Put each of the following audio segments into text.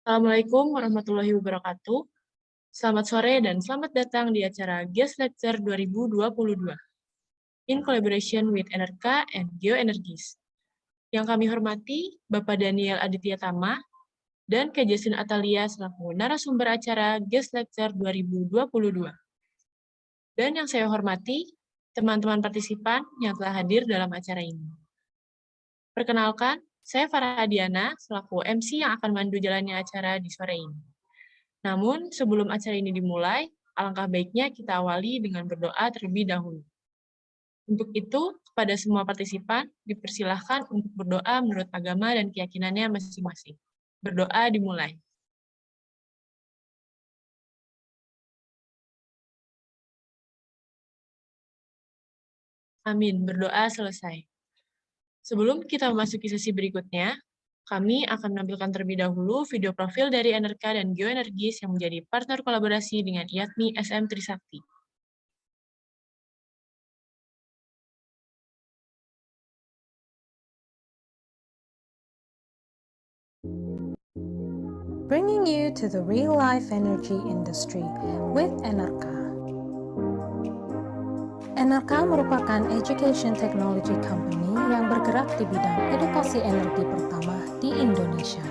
Assalamualaikum warahmatullahi wabarakatuh. Selamat sore dan selamat datang di acara Guest Lecture 2022 in collaboration with Enerka and Geoenergis. Yang kami hormati Bapak Daniel Aditya Tama dan Kak Jasin Atalia selaku narasumber acara Guest Lecture 2022. Dan yang saya hormati teman-teman partisipan yang telah hadir dalam acara ini. Perkenalkan, saya Farah Adiana selaku MC yang akan memandu jalannya acara di sore ini. Namun, sebelum acara ini dimulai, alangkah baiknya kita awali dengan berdoa terlebih dahulu. Untuk itu, kepada semua partisipan, dipersilahkan untuk berdoa menurut agama dan keyakinannya masing-masing. Berdoa dimulai. Amin, berdoa selesai. Sebelum kita memasuki sesi berikutnya, kami akan menampilkan terlebih dahulu video profil dari Enerka dan Geoenergis yang menjadi partner kolaborasi dengan IATMI SM Trisakti. Bringing you to the real-life energy industry with Enerka. Enerka merupakan education technology company yang bergerak di bidang edukasi energi pertama di Indonesia.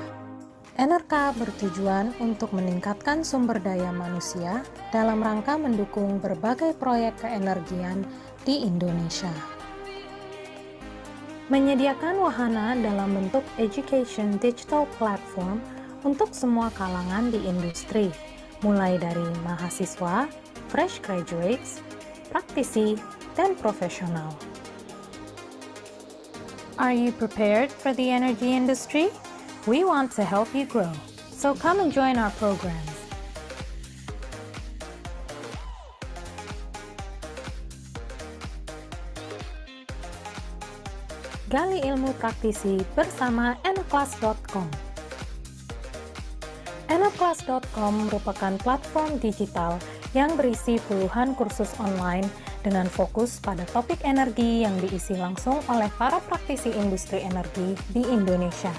Enerka bertujuan untuk meningkatkan sumber daya manusia dalam rangka mendukung berbagai proyek keenergian di Indonesia. Menyediakan wahana dalam bentuk education digital platform untuk semua kalangan di industri, mulai dari mahasiswa, fresh graduates, praktisi, dan profesional. Are you prepared for the energy industry? We want to help you grow, so come and join our programs. Gali ilmu praktisi bersama enerclass.com. Enerclass.com merupakan platform digital yang berisi puluhan kursus online dengan fokus pada topik energi yang diisi langsung oleh para praktisi industri energi di Indonesia,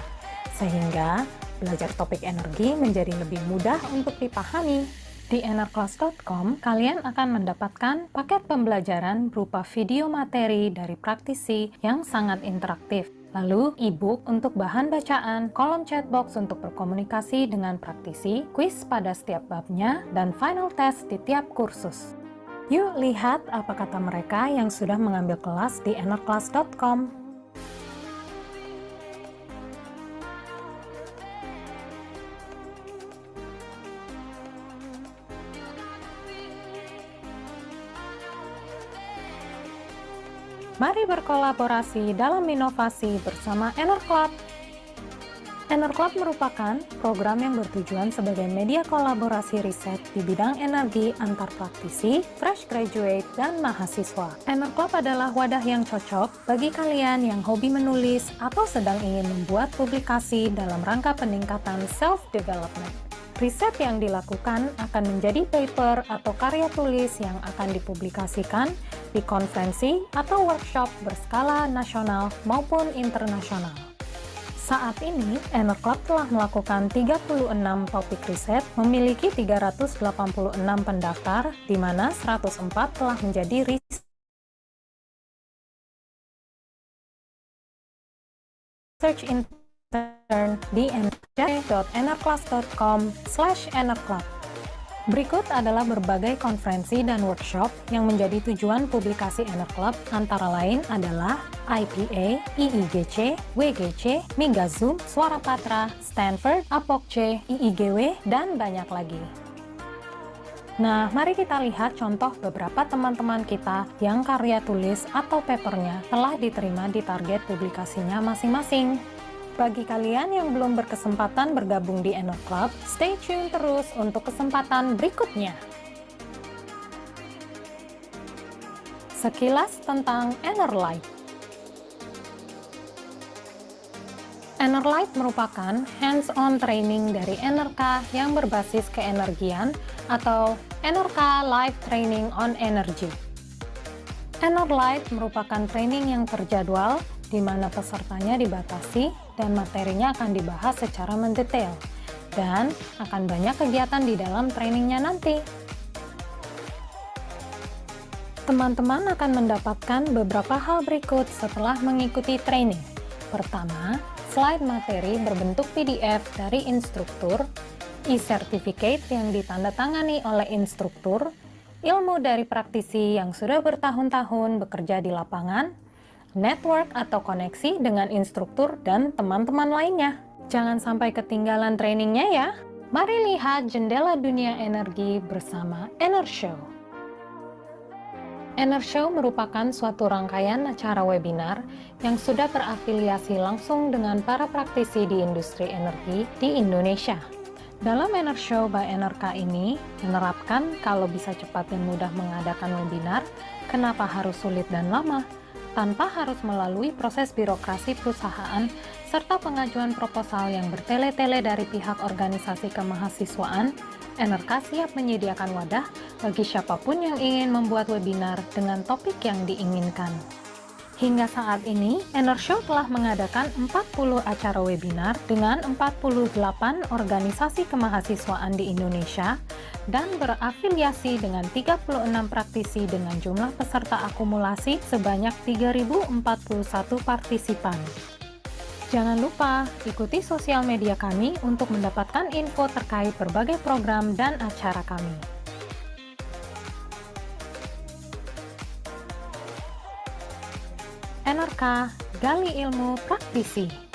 sehingga belajar topik energi menjadi lebih mudah untuk dipahami. Di enerclass.com, kalian akan mendapatkan paket pembelajaran berupa video materi dari praktisi yang sangat interaktif, lalu e-book untuk bahan bacaan, kolom chatbox untuk berkomunikasi dengan praktisi, kuis pada setiap babnya, dan final test di tiap kursus. Yuk lihat apa kata mereka yang sudah mengambil kelas di enerclass.com. Mari berkolaborasi dalam inovasi bersama Enerclub. Enerclub merupakan program yang bertujuan sebagai media kolaborasi riset di bidang energi antar praktisi, fresh graduate, dan mahasiswa. Enerclub adalah wadah yang cocok bagi kalian yang hobi menulis atau sedang ingin membuat publikasi dalam rangka peningkatan self-development. Riset yang dilakukan akan menjadi paper atau karya tulis yang akan dipublikasikan di konferensi atau workshop berskala nasional maupun internasional. Saat ini, Enerclub telah melakukan 36 topik riset, memiliki 386 pendaftar, di mana 104 telah menjadi research intern di enerclass.com/enerclub. Berikut adalah berbagai konferensi dan workshop yang menjadi tujuan publikasi Enerclub, antara lain adalah IPA, IIGC, WGC, Migazoom, Suara Patra, Stanford, APOC, IIGW, dan banyak lagi. Nah, mari kita lihat contoh beberapa teman-teman kita yang karya tulis atau papernya telah diterima di target publikasinya masing-masing. Bagi kalian yang belum berkesempatan bergabung di Enerclub, stay tune terus untuk kesempatan berikutnya. Sekilas tentang Enerlight. Enerlight merupakan hands-on training dari Enerka yang berbasis keenergian atau Enerka Live Training on Energy. Enerlight merupakan training yang terjadwal di mana pesertanya dibatasi dan materinya akan dibahas secara mendetail. dan akan banyak kegiatan di dalam trainingnya nanti. Teman-teman akan mendapatkan beberapa hal berikut setelah mengikuti training. Pertama, slide materi berbentuk PDF dari instruktur, e-certificate yang ditandatangani oleh instruktur, ilmu dari praktisi yang sudah bertahun-tahun bekerja di lapangan, network atau koneksi dengan instruktur dan teman-teman lainnya. Jangan sampai ketinggalan trainingnya ya. Mari lihat jendela dunia energi bersama Enershow. Enershow merupakan suatu rangkaian acara webinar yang sudah terafiliasi langsung dengan para praktisi di industri energi di Indonesia. Dalam Enershow by NRK ini menerapkan kalau bisa cepat dan mudah mengadakan webinar, kenapa harus sulit dan lama, tanpa harus melalui proses birokrasi perusahaan serta pengajuan proposal yang bertele-tele dari pihak organisasi kemahasiswaan. NRK siap menyediakan wadah bagi siapapun yang ingin membuat webinar dengan topik yang diinginkan. Hingga saat ini, Enershow telah mengadakan 40 acara webinar dengan 48 organisasi kemahasiswaan di Indonesia dan berafiliasi dengan 36 praktisi dengan jumlah peserta akumulasi sebanyak 3.041 partisipan. Jangan lupa ikuti sosial media kami untuk mendapatkan info terkait berbagai program dan acara kami. NRK, gali ilmu praktisi.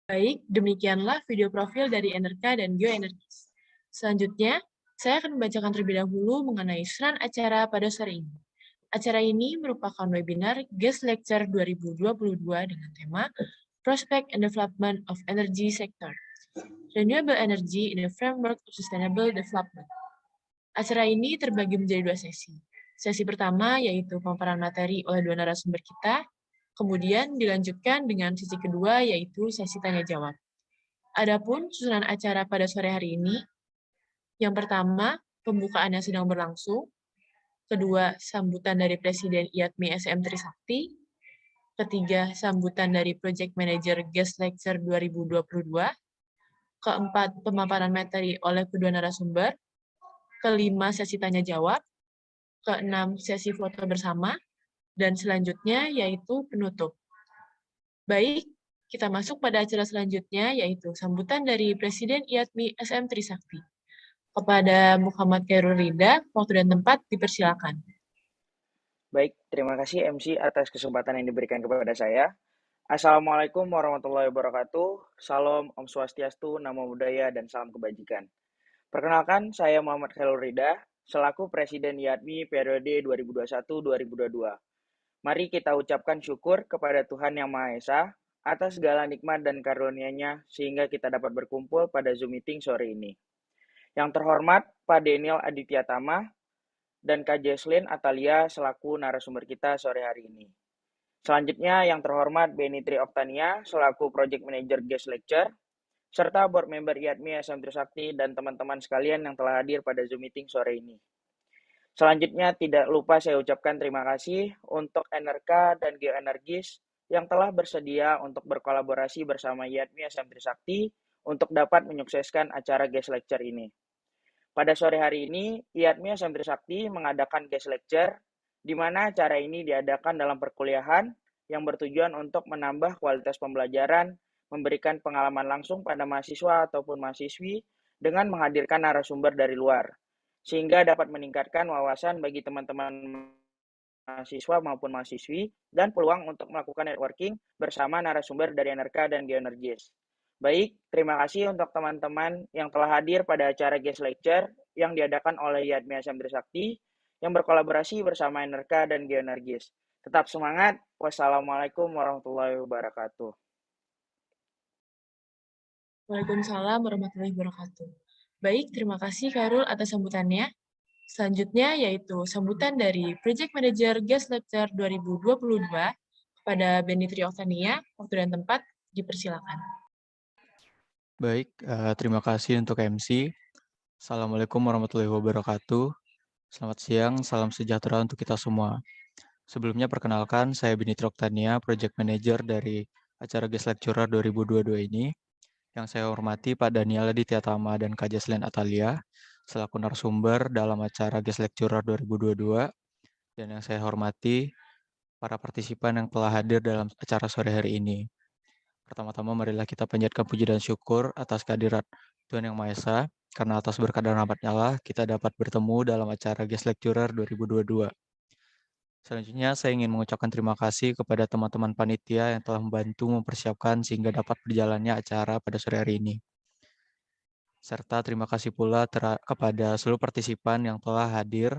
Baik, demikianlah video profil dari Enerka dan Geoenergis. Selanjutnya, saya akan membacakan terlebih dahulu mengenai saran acara pada sore ini. Acara ini merupakan webinar Guest Lecture 2022 dengan tema Prospect and Development of Energy Sector, Renewable Energy in the Framework of Sustainable Development. Acara ini terbagi menjadi dua sesi. Sesi pertama yaitu pemaparan materi oleh dua narasumber kita, kemudian dilanjutkan dengan sesi kedua yaitu sesi tanya-jawab. Adapun susunan acara pada sore hari ini, yang pertama, pembukaannya sedang berlangsung, kedua, sambutan dari Presiden IATMI SM Trisakti, ketiga, sambutan dari Project Manager Guest Lecture 2022, keempat, pemaparan materi oleh kedua narasumber, kelima, sesi tanya-jawab, keenam, sesi foto bersama, dan selanjutnya yaitu penutup. Baik, kita masuk pada acara selanjutnya, yaitu sambutan dari Presiden IATMI SM Trisakti. Kepada Muhammad Khairul Rida, waktu dan tempat dipersilakan. Baik, terima kasih MC atas kesempatan yang diberikan kepada saya. Assalamualaikum warahmatullahi wabarakatuh. Salam, Om Swastiastu, Namo Buddhaya, dan salam kebajikan. Perkenalkan, saya Muhammad Khairul Rida, selaku Presiden IATMI periode 2021-2022. Mari kita ucapkan syukur kepada Tuhan Yang Maha Esa atas segala nikmat dan karunia-Nya sehingga kita dapat berkumpul pada Zoom meeting sore ini. Yang terhormat Pak Daniel Aditya Tama dan Kak Jesslyn Atalia selaku narasumber kita sore hari ini. Selanjutnya yang terhormat Benny Tri Oktania selaku Project Manager Guest Lecture, serta Board Member IATMI SM Trisakti dan teman-teman sekalian yang telah hadir pada Zoom meeting sore ini. Selanjutnya tidak lupa saya ucapkan terima kasih untuk Enerka dan Geoenergis yang telah bersedia untuk berkolaborasi bersama IATMI SM Trisakti untuk dapat menyukseskan acara Guest Lecture ini. Pada sore hari ini, IATMI SM Trisakti mengadakan Guest Lecture, di mana acara ini diadakan dalam perkuliahan yang bertujuan untuk menambah kualitas pembelajaran, memberikan pengalaman langsung pada mahasiswa ataupun mahasiswi dengan menghadirkan narasumber dari luar, sehingga dapat meningkatkan wawasan bagi teman-teman mahasiswa maupun mahasiswi dan peluang untuk melakukan networking bersama narasumber dari Enerka dan Geoenergis. Baik, terima kasih untuk teman-teman yang telah hadir pada acara Guest Lecture yang diadakan oleh IATMI SM Trisakti yang berkolaborasi bersama Enerka dan Geoenergis. Tetap semangat. Wassalamualaikum warahmatullahi wabarakatuh. Waalaikumsalam warahmatullahi wabarakatuh. Baik, terima kasih Khairul atas sambutannya. Selanjutnya yaitu sambutan dari Project Manager Guest Lecture 2022 kepada Benny Tri Oktania, waktu dan tempat dipersilakan. Baik, terima kasih untuk MC. Assalamualaikum warahmatullahi wabarakatuh. Selamat siang, salam sejahtera untuk kita semua. Sebelumnya perkenalkan, saya Benny Tri Oktania, Project Manager dari acara Guest Lecturer 2022 ini. Yang saya hormati Pak Daniel Aditya Tama dan Kak Jesslyn Atalia, selaku narasumber dalam acara Guest Lecturer 2022. Dan yang saya hormati para partisipan yang telah hadir dalam acara sore hari ini. Pertama-tama marilah kita panjatkan puji dan syukur atas kehadirat Tuhan Yang Maha Esa, karena atas berkat dan rahmat-Nya lah kita dapat bertemu dalam acara Guest Lecturer 2022. Selanjutnya saya ingin mengucapkan terima kasih kepada teman-teman panitia yang telah membantu mempersiapkan sehingga dapat berjalannya acara pada sore hari ini. Serta terima kasih pula kepada seluruh partisipan yang telah hadir.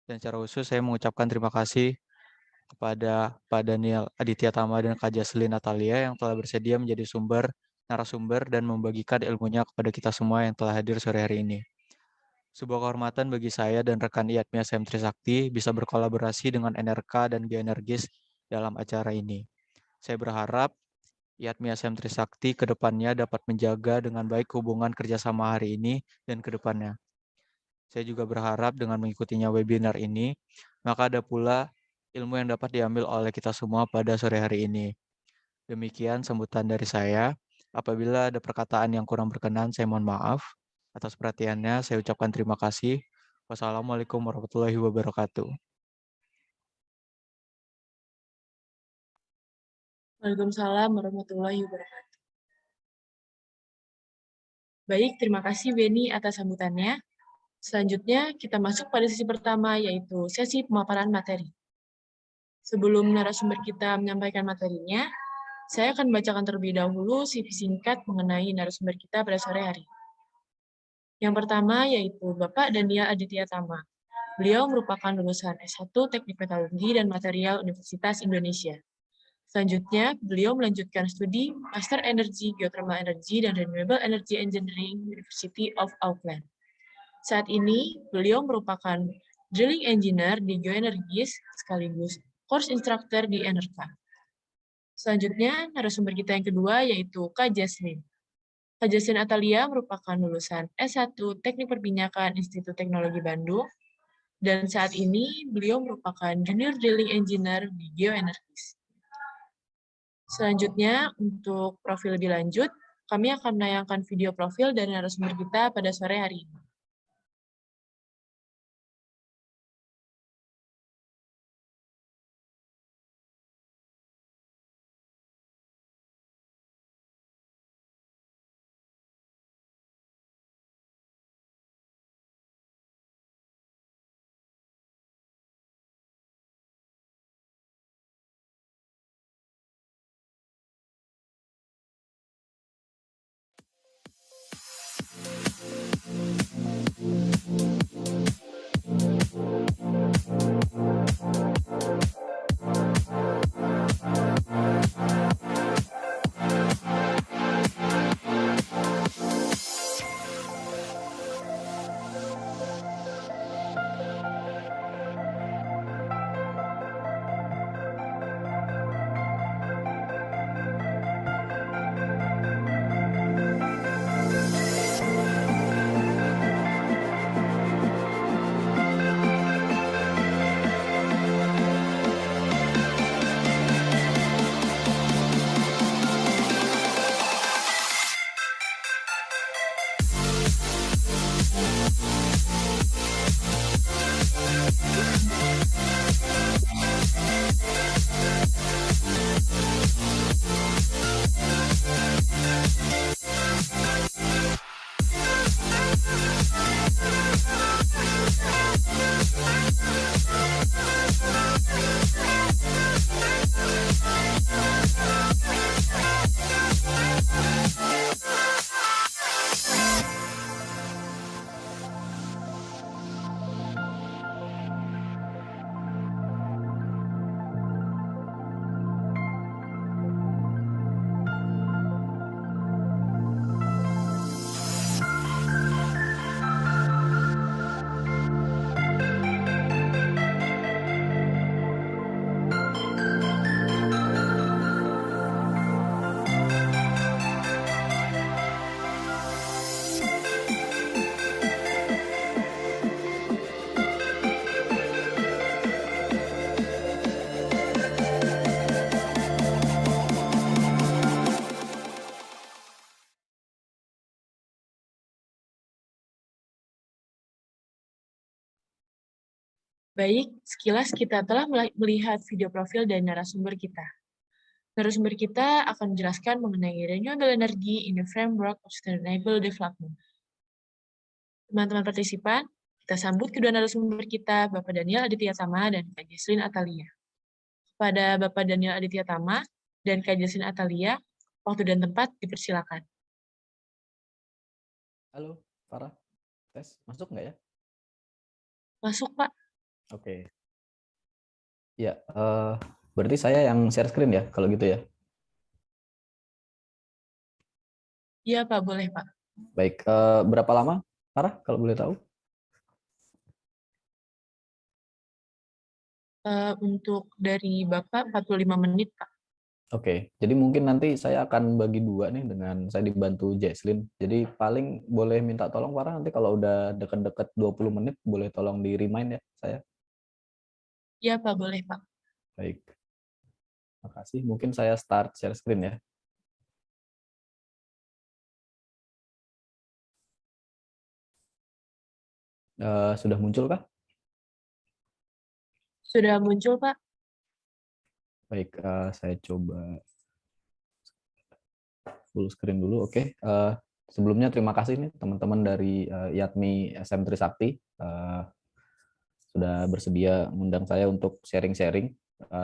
Dan secara khusus saya mengucapkan terima kasih kepada Pak Daniel Aditya Tama dan Kak Jesslyn Natalia yang telah bersedia menjadi narasumber dan membagikan ilmunya kepada kita semua yang telah hadir sore hari ini. Sebuah kehormatan bagi saya dan rekan IATMI SM Trisakti bisa berkolaborasi dengan Enerka dan Geoenergis dalam acara ini. Saya berharap IATMI SM Trisakti ke depannya dapat menjaga dengan baik hubungan kerjasama hari ini dan ke depannya. Saya juga berharap dengan mengikutinya webinar ini, maka ada pula ilmu yang dapat diambil oleh kita semua pada sore hari ini. Demikian sambutan dari saya. Apabila ada perkataan yang kurang berkenan, saya mohon maaf. Atas perhatiannya, saya ucapkan terima kasih. Wassalamualaikum warahmatullahi wabarakatuh. Waalaikumsalam warahmatullahi wabarakatuh. Baik, terima kasih Benny atas sambutannya. Selanjutnya, kita masuk pada sesi pertama, yaitu sesi pemaparan materi. Sebelum narasumber kita menyampaikan materinya, Saya akan membacakan terlebih dahulu CV singkat mengenai narasumber kita pada sore hari. Yang pertama yaitu Bapak Daniel Aditya Tama. Beliau merupakan lulusan S1 Teknik Metalurgi dan Material Universitas Indonesia. Selanjutnya, beliau melanjutkan studi Master Energy, Geothermal Energy, dan Renewable Energy Engineering University of Auckland. Saat ini, beliau merupakan Drilling Engineer di Geoenergis sekaligus Course Instructor di Enerka. Selanjutnya, narasumber kita yang kedua yaitu Kak Jaslin. Kak Jaslin Atalia merupakan lulusan S1 Teknik Perminyakan Institut Teknologi Bandung, dan saat ini beliau merupakan Junior Drilling Engineer di Geoenergis. Selanjutnya, untuk profil lebih lanjut, kami akan menayangkan video profil dari narasumber kita pada sore hari ini. Baik, sekilas kita telah melihat video profil dari narasumber kita. Narasumber kita akan menjelaskan mengenai renewable energy in the framework of sustainable development. Teman-teman partisipan, kita sambut kedua narasumber kita, Bapak Daniel Aditya Tama dan Kak Jaslin Atalia. Kepada Bapak Daniel Aditya Tama dan Kak Jaslin Atalia, waktu dan tempat dipersilakan. Halo, Farah. Tes, masuk nggak ya? Masuk, Pak. Oke. Ya, berarti saya yang share screen ya, kalau gitu ya? Iya, Pak. Boleh, Pak. Baik, berapa lama, Farah, kalau boleh tahu? Untuk dari Bapak 45 menit, Pak. Oke, jadi mungkin nanti saya akan bagi dua nih dengan saya dibantu Jaslin. Jadi paling boleh minta tolong Farah nanti kalau udah deket-deket 20 menit, boleh tolong di-remind ya saya. Iya, Pak. Boleh, Pak. Baik. Makasih. Mungkin saya start share screen ya. Sudah muncul kah? Sudah muncul, Pak. Baik, saya coba full screen dulu. Oke. Sebelumnya terima kasih nih teman-teman dari IATMI SM Trisakti sudah bersedia mengundang saya untuk sharing-sharing.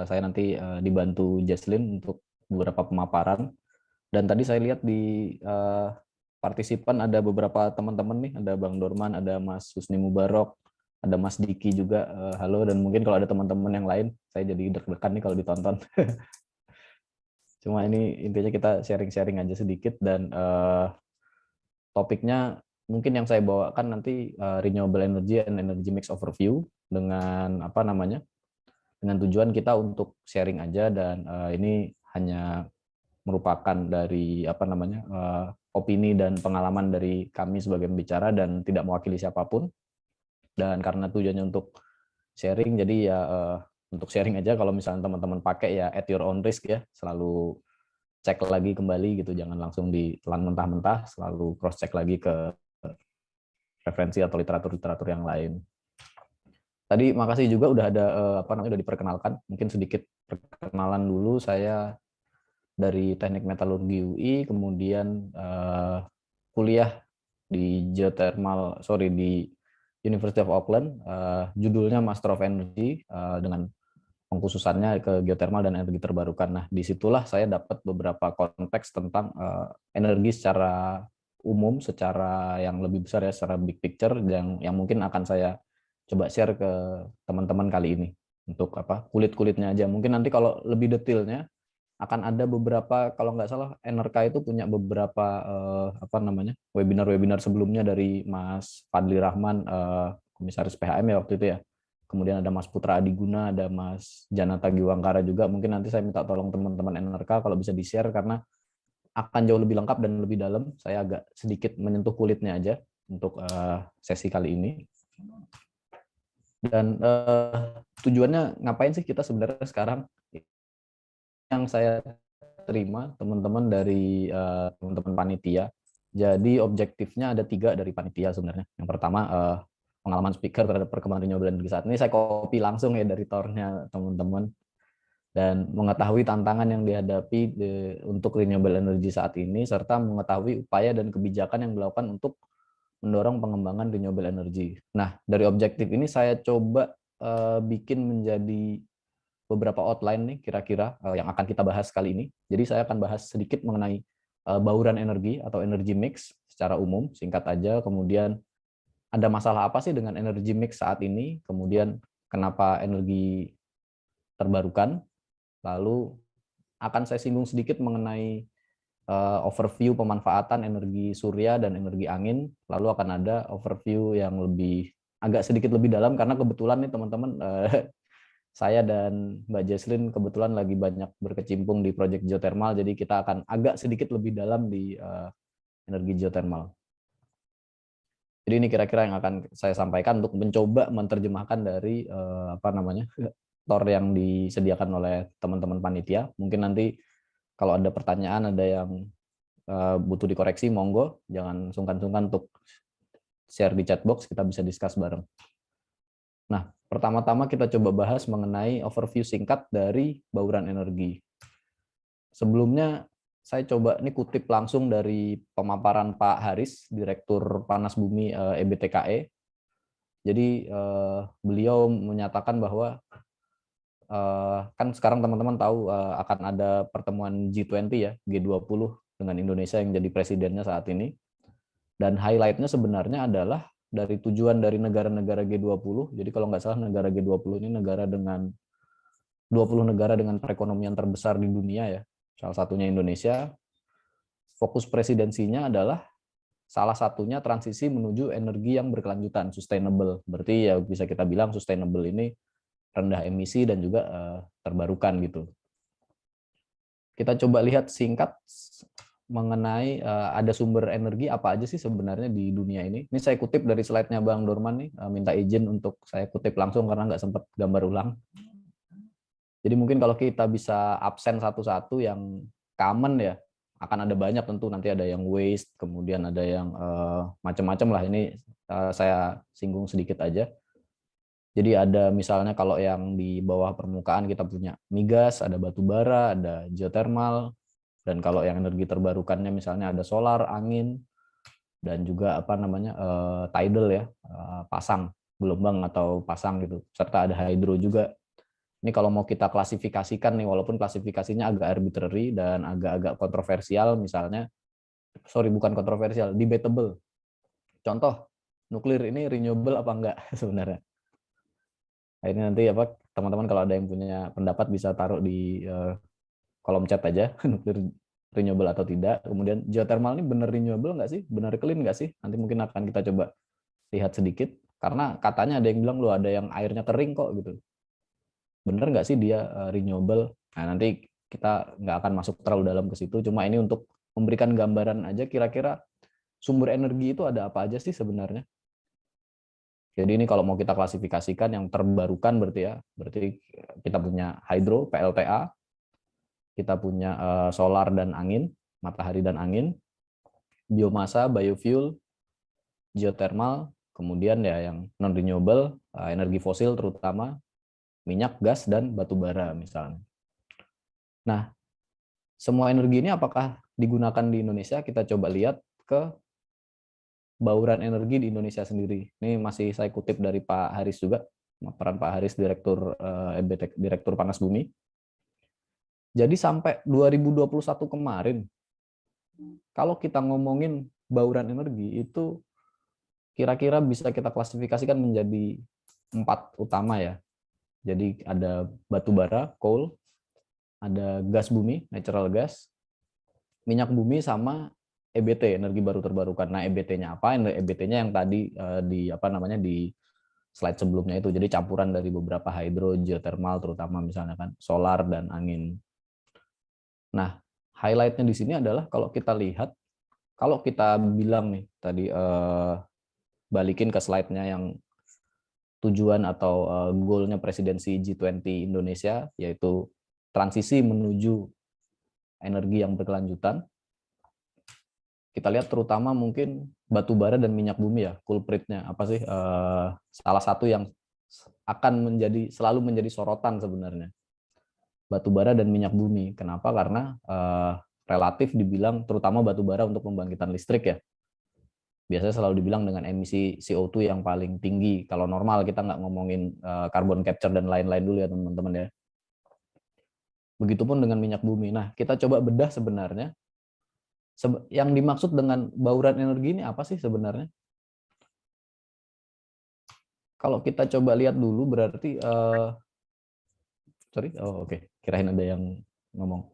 Saya nanti dibantu Jaslin untuk beberapa pemaparan. Dan tadi saya lihat di partisipan ada beberapa teman-teman nih, ada Bang Dorman, ada Mas Husni Mubarok, ada Mas Diki juga. Halo, dan mungkin kalau ada teman-teman yang lain, saya jadi deg-degan nih kalau ditonton. Cuma ini intinya kita sharing-sharing aja sedikit, dan topiknya mungkin yang saya bawakan nanti renewable energy and energy mix overview, dengan apa namanya, dengan tujuan kita untuk sharing aja, dan ini hanya merupakan dari apa namanya opini dan pengalaman dari kami sebagai pembicara dan tidak mewakili siapapun. Dan karena tujuannya untuk sharing, jadi ya untuk sharing aja. Kalau misalnya teman-teman pakai ya at your own risk ya, selalu cek lagi kembali gitu, jangan langsung ditelan mentah-mentah, selalu cross check lagi ke referensi atau literatur-literatur yang lain. Tadi makasih juga udah ada apa namanya, udah diperkenalkan. Mungkin sedikit perkenalan dulu. Saya dari Teknik Metalurgi UI, kemudian kuliah di di University of Auckland, judulnya Master of Energy, dengan pengkhususannya ke geothermal dan energi terbarukan. Nah, disitulah saya dapat beberapa konteks tentang energi secara umum, secara yang lebih besar ya, secara big picture, yang mungkin akan saya coba share ke teman-teman kali ini. Untuk apa, kulit-kulitnya aja. Mungkin nanti kalau lebih detailnya akan ada beberapa, kalau nggak salah NRK itu punya beberapa apa namanya, webinar sebelumnya dari Mas Fadli Rahman, komisaris PHM ya waktu itu ya. Kemudian ada Mas Putra Adiguna, ada Mas Janata Giwangkara juga. Mungkin nanti saya minta tolong teman-teman NRK kalau bisa di-share, karena akan jauh lebih lengkap dan lebih dalam. Saya agak sedikit menyentuh kulitnya aja untuk sesi kali ini. Dan tujuannya ngapain sih kita sebenarnya sekarang? Yang saya terima teman-teman dari teman-teman panitia. Jadi objektifnya ada 3 dari panitia sebenarnya. Yang pertama pengalaman speaker terhadap perkembangan renewable energy saat ini. Saya copy langsung ya dari tornya teman-teman, dan mengetahui tantangan yang dihadapi untuk renewable energy saat ini, serta mengetahui upaya dan kebijakan yang dilakukan untuk mendorong pengembangan renewable energy. Nah, dari objektif ini saya coba bikin menjadi beberapa outline nih kira-kira yang akan kita bahas kali ini. Jadi saya akan bahas sedikit mengenai bauran energi atau energy mix secara umum, singkat aja. Kemudian ada masalah apa sih dengan energy mix saat ini, kemudian kenapa energi terbarukan, lalu akan saya singgung sedikit mengenai overview pemanfaatan energi surya dan energi angin, lalu akan ada overview yang agak sedikit lebih dalam, karena kebetulan nih teman-teman, saya dan Mbak Jesslyn kebetulan lagi banyak berkecimpung di proyek geothermal, jadi kita akan agak sedikit lebih dalam di energi geothermal. Jadi ini kira-kira yang akan saya sampaikan untuk mencoba menerjemahkan dari apa namanya, tor yang disediakan oleh teman-teman panitia. Mungkin nanti kalau ada pertanyaan, ada yang butuh dikoreksi, monggo, jangan sungkan-sungkan untuk share di chat box, kita bisa discuss bareng. Nah, pertama-tama kita coba bahas mengenai overview singkat dari bauran energi. Sebelumnya saya coba ini kutip langsung dari pemaparan Pak Haris, Direktur Panas Bumi EBTKE. Jadi beliau menyatakan bahwa kan sekarang teman-teman tahu akan ada pertemuan G20 ya, G20 dengan Indonesia yang jadi presidennya saat ini. Dan highlight-nya sebenarnya adalah dari tujuan dari negara-negara G20. Jadi kalau nggak salah negara G20 ini 20 negara dengan perekonomian terbesar di dunia ya. Salah satunya Indonesia. Fokus presidensinya adalah salah satunya transisi menuju energi yang berkelanjutan, sustainable. Berarti ya bisa kita bilang sustainable ini rendah emisi dan juga terbarukan gitu. Kita coba lihat singkat mengenai ada sumber energi apa aja sih sebenarnya di dunia ini. Ini saya kutip dari slide-nya Bang Dorman nih, minta izin untuk saya kutip langsung karena nggak sempat gambar ulang. Jadi mungkin kalau kita bisa absen satu-satu yang common ya, akan ada banyak tentu, nanti ada yang waste, kemudian ada yang macam-macam lah. Ini saya singgung sedikit aja. Jadi ada misalnya kalau yang di bawah permukaan kita punya migas, ada batu bara, ada geothermal, dan kalau yang energi terbarukannya misalnya ada solar, angin, dan juga apa namanya tidal ya, pasang, gelombang atau pasang gitu, serta ada hydro juga. Ini kalau mau kita klasifikasikan nih, walaupun klasifikasinya agak arbitrary dan agak-agak kontroversial, misalnya, sorry bukan kontroversial, debatable. Contoh, nuklir ini renewable apa enggak sebenarnya? Nah, ini nanti apa teman-teman kalau ada yang punya pendapat bisa taruh di kolom chat aja, nuklir renewable atau tidak. Kemudian geothermal ini benar renewable nggak sih? Benar clean nggak sih? Nanti mungkin akan kita coba lihat sedikit. Karena katanya ada yang bilang loh ada yang airnya kering kok gitu. Bener nggak sih dia renewable? Nah nanti kita nggak akan masuk terlalu dalam ke situ. Cuma ini untuk memberikan gambaran aja kira-kira sumber energi itu ada apa aja sih sebenarnya. Jadi ini kalau mau kita klasifikasikan yang terbarukan berarti kita punya hydro, PLTA, kita punya solar dan angin, matahari dan angin, biomasa, biofuel, geothermal, kemudian ya yang non renewable, energi fosil terutama minyak, gas dan batu bara misalnya. Nah, semua energi ini apakah digunakan di Indonesia? Kita coba lihat ke bauran energi di Indonesia sendiri. Ini masih saya kutip dari Pak Haris juga, peran Pak Haris Direktur Direktur Panas Bumi. Jadi sampai 2021 kemarin, kalau kita ngomongin bauran energi itu kira-kira bisa kita klasifikasikan menjadi 4 utama ya. Jadi ada batu bara, coal, ada gas bumi, natural gas, minyak bumi sama EBT, energi baru terbarukan. Nah, EBT-nya apa? EBT-nya yang tadi di slide sebelumnya itu. Jadi campuran dari beberapa hydro, geothermal terutama misalnya kan, solar dan angin. Nah, highlight-nya di sini adalah kalau kita lihat, kalau kita bilang nih tadi balikin ke slide-nya yang tujuan atau goal-nya presidensi G20 Indonesia, yaitu transisi menuju energi yang berkelanjutan. Kita lihat terutama mungkin batu bara dan minyak bumi ya, culprit-nya apa sih? Salah satu yang akan selalu menjadi sorotan sebenarnya. Batu bara dan minyak bumi. Kenapa? Karena relatif dibilang terutama batu bara untuk pembangkitan listrik ya. Biasanya selalu dibilang dengan emisi CO2 yang paling tinggi. Kalau normal kita nggak ngomongin carbon capture dan lain-lain dulu ya teman-teman ya. Begitupun dengan minyak bumi. Nah, kita coba bedah sebenarnya yang dimaksud dengan bauran energi ini apa sih sebenarnya? Kalau kita coba lihat dulu berarti kirain ada yang ngomong.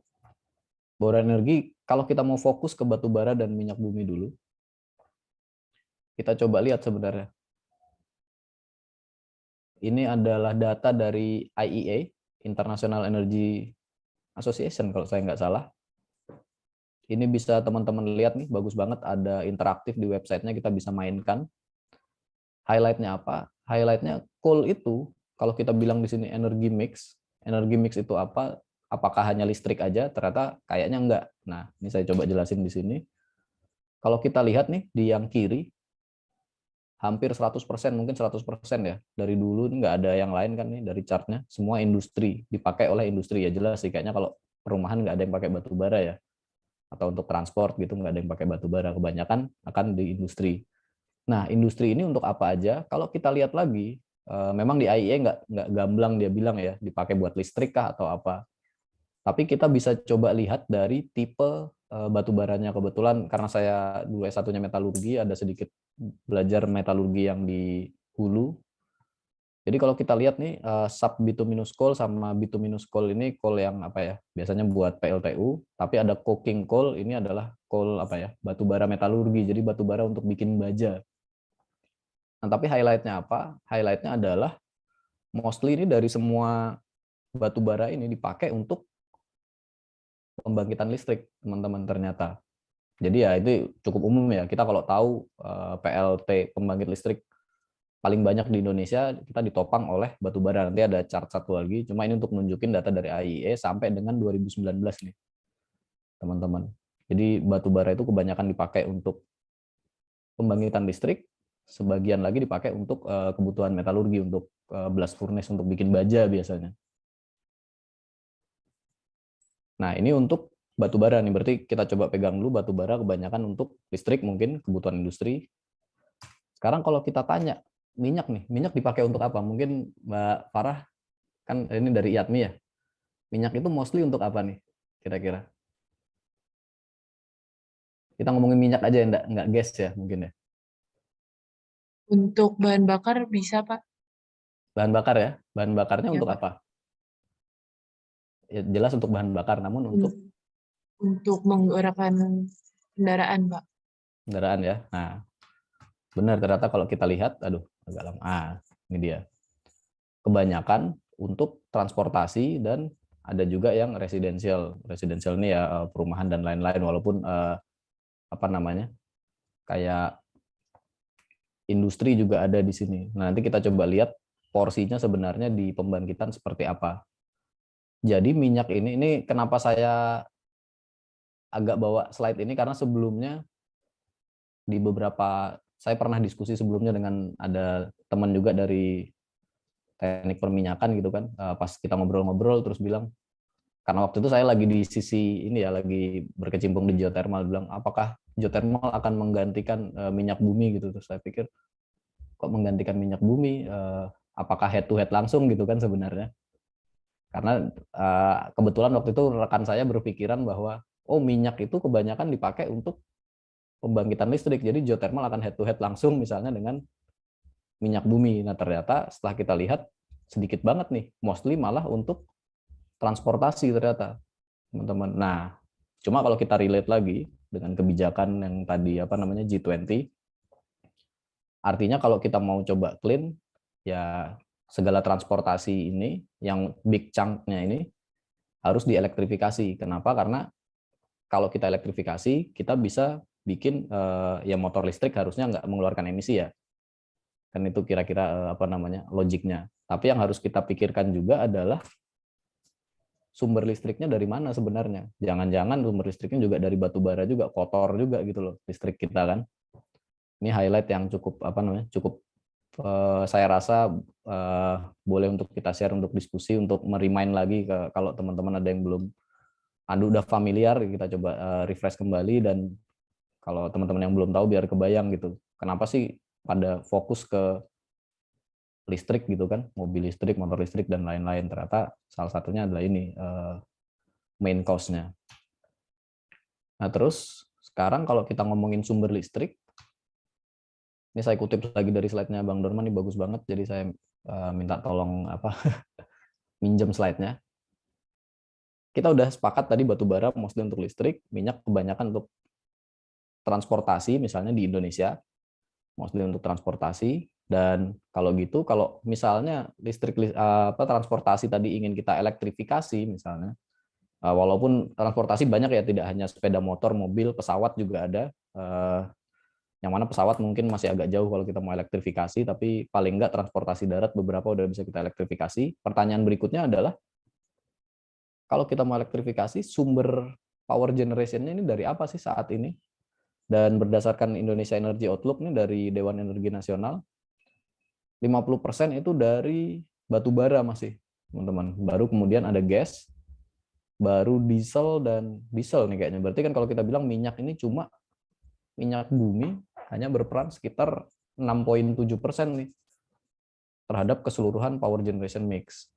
Bauran energi kalau kita mau fokus ke batu bara dan minyak bumi dulu. Kita coba lihat sebenarnya. Ini adalah data dari IEA, International Energy Association kalau saya nggak salah. Ini bisa teman-teman lihat nih, bagus banget, ada interaktif di websitenya, kita bisa mainkan. Highlight-nya apa? Highlight-nya coal itu, kalau kita bilang di sini energi mix itu apa? Apakah hanya listrik aja? Ternyata kayaknya enggak. Nah, ini saya coba jelasin di sini. Kalau kita lihat nih, di yang kiri, hampir 100%, mungkin 100% ya. Dari dulu nggak ada yang lain kan nih, dari chartnya. Semua industri, dipakai oleh industri. Ya jelas sih, kayaknya kalau perumahan nggak ada yang pakai batu bara ya. Atau untuk transport gitu nggak ada yang pakai batu bara, kebanyakan akan di industri. Nah, industri ini untuk apa aja? Kalau kita lihat lagi, memang di IEA nggak gamblang dia bilang ya dipakai buat listrik kah atau apa. Tapi kita bisa coba lihat dari tipe batu baranya. Kebetulan karena saya dulu S1-nya metalurgi, ada sedikit belajar metalurgi yang di hulu. Jadi kalau kita lihat nih sub bituminous coal sama bituminous coal ini coal yang apa ya? Biasanya buat PLTU, tapi ada coking coal, ini adalah coal apa ya? Batu bara metalurgi. Jadi batu bara untuk bikin baja. Nah, tapi highlight-nya apa? Highlight-nya adalah mostly ini dari semua batu bara ini dipakai untuk pembangkitan listrik, teman-teman, ternyata. Jadi ya itu cukup umum ya. Kita kalau tahu PLT pembangkit listrik paling banyak di Indonesia, kita ditopang oleh batu bara. Nanti ada chart satu lagi, cuma ini untuk nunjukin data dari IEA sampai dengan 2019 nih, teman-teman. Jadi batu bara itu kebanyakan dipakai untuk pembangkitan listrik, sebagian lagi dipakai untuk kebutuhan metalurgi, untuk blast furnace, untuk bikin baja biasanya. Nah, ini untuk batu bara nih, berarti kita coba pegang dulu batu bara kebanyakan untuk listrik, mungkin kebutuhan industri. Sekarang kalau kita tanya, minyak nih, minyak dipakai untuk apa? Mungkin Mbak Farah Kan ini dari IATMI ya. Minyak itu mostly untuk apa nih kira-kira? Kita ngomongin minyak aja ya, enggak gas ya mungkin ya. Untuk bahan bakar bisa, Pak? Bahan bakar ya. Bahan bakarnya Ya, untuk Pak. apa? Ya, jelas untuk bahan bakar, namun untuk Untuk menggerakkan kendaraan, Pak. kendaraan ya. Nah, benar ternyata kalau kita lihat, aduh agak lama. Ini dia. Kebanyakan untuk transportasi dan ada juga yang residensial. Residensial ini ya perumahan dan lain-lain, walaupun apa namanya? Kayak industri juga ada di sini. Nah, nanti kita coba lihat porsinya sebenarnya di pembangkitan seperti apa. Jadi minyak ini kenapa saya agak bawa slide ini karena sebelumnya di beberapa saya pernah diskusi sebelumnya dengan ada teman juga dari teknik perminyakan gitu kan, pas kita ngobrol-ngobrol terus bilang, karena waktu itu saya lagi di sisi ini ya, lagi berkecimpung di geothermal, bilang apakah geothermal akan menggantikan minyak bumi gitu. Terus saya pikir kok menggantikan minyak bumi, apakah head to head langsung gitu kan sebenarnya, karena kebetulan waktu itu rekan saya berpikiran bahwa oh minyak itu kebanyakan dipakai untuk pembangkitan listrik, jadi geothermal akan head to head langsung misalnya dengan minyak bumi. Nah ternyata setelah kita lihat sedikit banget nih, mostly malah untuk transportasi ternyata teman-teman. Nah cuma kalau kita relate lagi dengan kebijakan yang tadi apa namanya G20, artinya kalau kita mau coba clean ya segala transportasi ini yang big chunk-nya ini harus dielektrifikasi. Kenapa? Karena kalau kita elektrifikasi kita bisa bikin ya motor listrik harusnya nggak mengeluarkan emisi ya. Kan itu kira-kira apa namanya logiknya. Tapi yang harus kita pikirkan juga adalah sumber listriknya dari mana sebenarnya. Jangan-jangan sumber listriknya juga dari batu bara juga, kotor juga gitu loh listrik kita kan. Ini highlight yang cukup apa namanya cukup saya rasa boleh untuk kita share untuk diskusi, untuk merimain lagi kalau teman-teman ada yang belum udah familiar, kita coba refresh kembali, dan kalau teman-teman yang belum tahu biar kebayang gitu. Kenapa sih pada fokus ke listrik gitu kan, mobil listrik, motor listrik dan lain-lain. Ternyata salah satunya adalah ini main cause-nya. Nah, terus sekarang kalau kita ngomongin sumber listrik, ini saya kutip lagi dari slide-nya Bang Dorman, ini bagus banget, jadi saya minta tolong minjem slide-nya. Kita udah sepakat tadi batu bara mostly untuk listrik, minyak kebanyakan untuk transportasi misalnya di Indonesia, mostly untuk transportasi. Dan kalau gitu, kalau misalnya listrik transportasi tadi ingin kita elektrifikasi misalnya, walaupun transportasi banyak ya, tidak hanya sepeda motor, mobil, pesawat juga ada. Yang mana pesawat mungkin masih agak jauh kalau kita mau elektrifikasi, tapi paling enggak transportasi darat beberapa udah bisa kita elektrifikasi. Pertanyaan berikutnya adalah, kalau kita mau elektrifikasi, sumber power generation-nya ini dari apa sih saat ini? Dan berdasarkan Indonesia Energy Outlook nih dari Dewan Energi Nasional, 50% itu dari batu bara masih, teman-teman. Baru kemudian ada gas, baru diesel, dan diesel nih kayaknya. Berarti kan kalau kita bilang minyak ini cuma minyak bumi hanya berperan sekitar 6,7% nih terhadap keseluruhan power generation mix.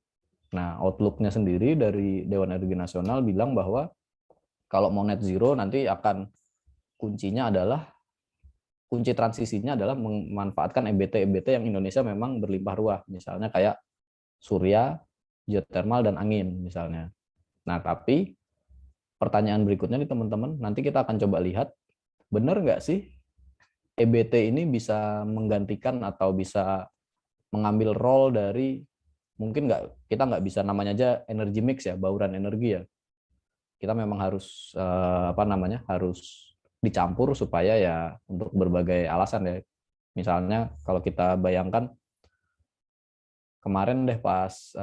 Nah, outlook-nya sendiri dari Dewan Energi Nasional bilang bahwa kalau mau net zero nanti akan kunci transisinya adalah memanfaatkan EBT yang Indonesia memang berlimpah ruah, misalnya kayak surya, geothermal, dan angin misalnya. Nah, tapi pertanyaan berikutnya nih teman-teman, nanti kita akan coba lihat, benar nggak sih EBT ini bisa menggantikan atau bisa mengambil role dari, mungkin kita nggak bisa namanya aja energy mix ya, bauran energi ya. Kita memang harus harus dicampur supaya ya untuk berbagai alasan ya. Misalnya kalau kita bayangkan kemarin deh pas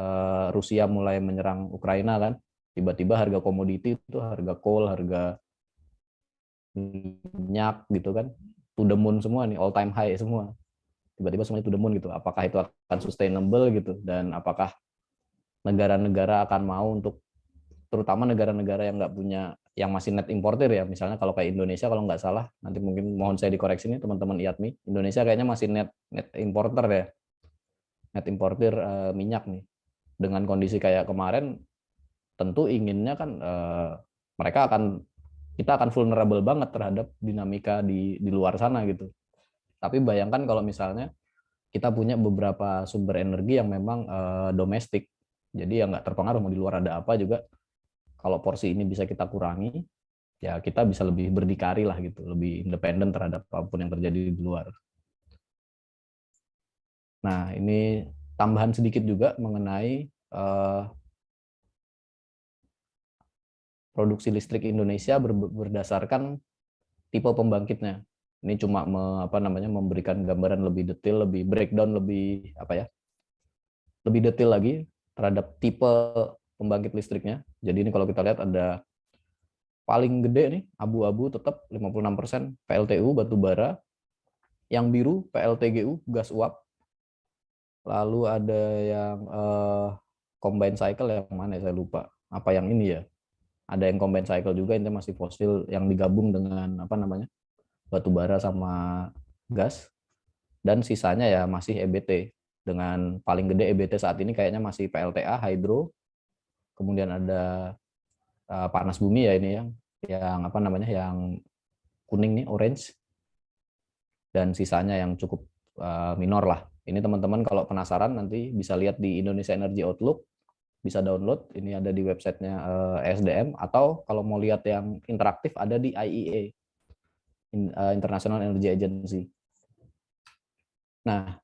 Rusia mulai menyerang Ukraina kan, tiba-tiba harga komoditi itu, harga coal, harga minyak gitu kan, to the moon semua nih, all time high semua. Tiba-tiba semuanya to the moon gitu. Apakah itu akan sustainable gitu, dan apakah negara-negara akan mau untuk, terutama negara-negara yang nggak punya, yang masih net importer ya, misalnya kalau kayak Indonesia, kalau nggak salah, nanti mungkin mohon saya dikoreksi nih teman-teman IATMI, Indonesia kayaknya masih net importer ya, net importer minyak nih. dengan kondisi kayak kemarin, tentu inginnya kan kita akan vulnerable banget terhadap dinamika di luar sana gitu. Tapi bayangkan kalau misalnya kita punya beberapa sumber energi yang memang domestik, jadi yang nggak terpengaruh mau di luar ada apa juga. Kalau porsi ini bisa kita kurangi, ya kita bisa lebih berdikari lah gitu, lebih independen terhadap apapun yang terjadi di luar. Nah, ini tambahan sedikit juga mengenai produksi listrik Indonesia berdasarkan tipe pembangkitnya. Ini cuma memberikan gambaran lebih detail, lebih breakdown, lebih lebih detail lagi terhadap tipe pembangkit listriknya. Jadi ini kalau kita lihat ada paling gede nih, abu-abu tetap 56% PLTU batu bara, yang biru PLTGU gas uap, lalu ada yang combined cycle yang mana saya lupa, apa yang ini ya, ada yang combined cycle juga, ini masih fosil yang digabung dengan batu bara sama gas, dan sisanya ya masih EBT, dengan paling gede EBT saat ini kayaknya masih PLTA hydro, kemudian ada panas bumi ya, ini yang yang kuning nih, orange, dan sisanya yang cukup minor lah. Ini teman-teman kalau penasaran nanti bisa lihat di Indonesia Energy Outlook, bisa download, ini ada di websitenya ESDM, atau kalau mau lihat yang interaktif ada di IEA, International Energy Agency. Nah,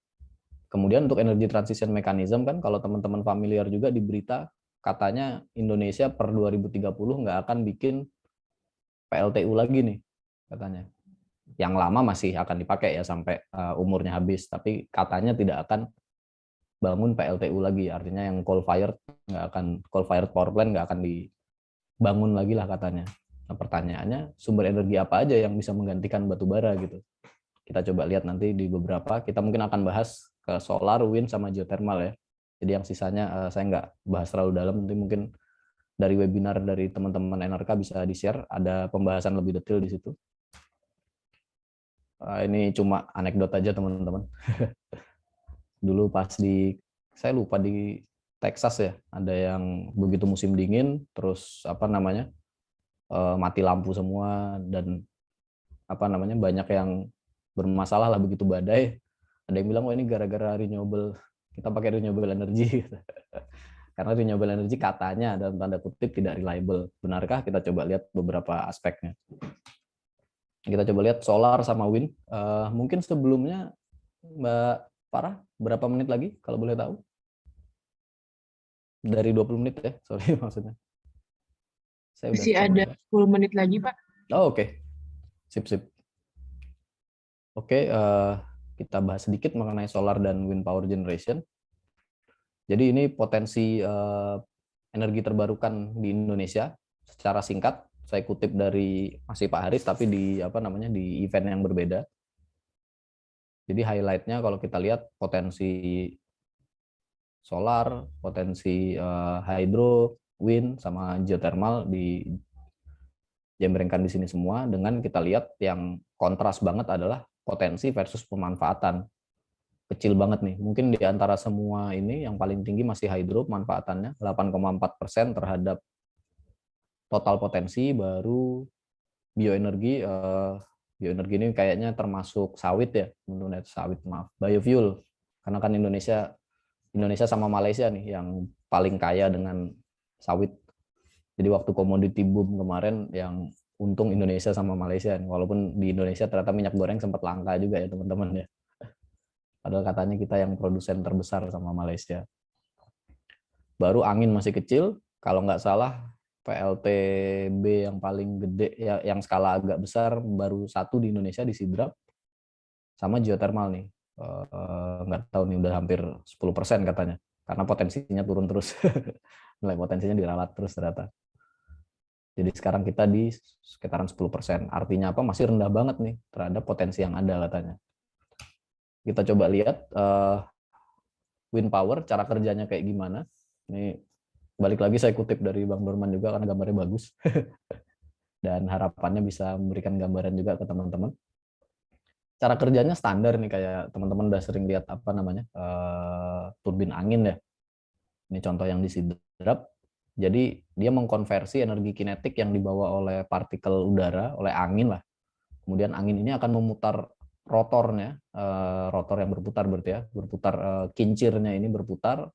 kemudian untuk energy transition mechanism kan, kalau teman-teman familiar juga di berita, katanya Indonesia per 2030 nggak akan bikin PLTU lagi nih, katanya. Yang lama masih akan dipakai ya sampai umurnya habis, tapi katanya tidak akan bangun PLTU lagi, artinya yang coal fired power plant nggak akan dibangun lagi lah katanya. Nah, pertanyaannya, sumber energi apa aja yang bisa menggantikan batu bara gitu? Kita coba lihat nanti di beberapa, kita mungkin akan bahas ke solar, wind, sama geothermal ya. Jadi yang sisanya saya nggak bahas terlalu dalam, nanti mungkin dari webinar dari teman-teman NRK bisa di-share, ada pembahasan lebih detail di situ. Ini cuma anekdot aja teman-teman. Dulu pas saya lupa di Texas ya, ada yang begitu musim dingin, terus mati lampu semua, dan banyak yang bermasalah lah begitu badai. Ada yang bilang, wah ini gara-gara renewable, kita pakai renewable energy. Karena renewable energy katanya dalam tanda kutip tidak reliable. Benarkah? Kita coba lihat beberapa aspeknya. Kita coba lihat solar sama wind. Mungkin sebelumnya Mbak Farah, berapa menit lagi kalau boleh tahu? Dari 20 menit ya, sorry maksudnya. Saya Masih ada 10 menit lagi, Pak. Oh, oke. Sip. Oke, kita bahas sedikit mengenai solar dan wind power generation. Jadi ini potensi energi terbarukan di Indonesia. Secara singkat, saya kutip dari masih Pak Haris, tapi di event yang berbeda. Jadi highlight-nya kalau kita lihat potensi solar, potensi hydro, wind, sama geothermal dijembrengkan di sini semua. Dengan kita lihat yang kontras banget adalah potensi versus pemanfaatan. Kecil banget nih. Mungkin di antara semua ini yang paling tinggi masih hydro pemanfaatannya, 8,4% terhadap total potensi, baru bioenergi. Bioenergi ini kayaknya termasuk sawit ya, biofuel. Karena kan Indonesia sama Malaysia nih yang paling kaya dengan sawit. Jadi waktu komoditi boom kemarin yang untung Indonesia sama Malaysia. Walaupun di Indonesia ternyata minyak goreng sempat langka juga ya teman-teman ya. Padahal katanya kita yang produsen terbesar sama Malaysia. Baru angin masih kecil, kalau nggak salah PLTB yang paling gede, ya, yang skala agak besar, baru satu di Indonesia di Sidrap, sama geothermal nih. Nggak tahu nih, udah hampir 10% katanya. Karena potensinya turun terus. Nilai potensinya diralat terus ternyata. Jadi sekarang kita di sekitaran 10%. Artinya apa? Masih rendah banget nih terhadap potensi yang ada katanya. Kita coba lihat wind power, cara kerjanya kayak gimana. Ini balik lagi saya kutip dari Bang Dorman juga karena gambarnya bagus. Dan harapannya bisa memberikan gambaran juga ke teman-teman. Cara kerjanya standar nih, kayak teman-teman udah sering lihat turbin angin ya. Ini contoh yang disidrap. Jadi dia mengkonversi energi kinetik yang dibawa oleh partikel udara, oleh angin lah. Kemudian angin ini akan memutar rotornya, rotor yang berputar berarti ya, berputar, kincirnya ini berputar,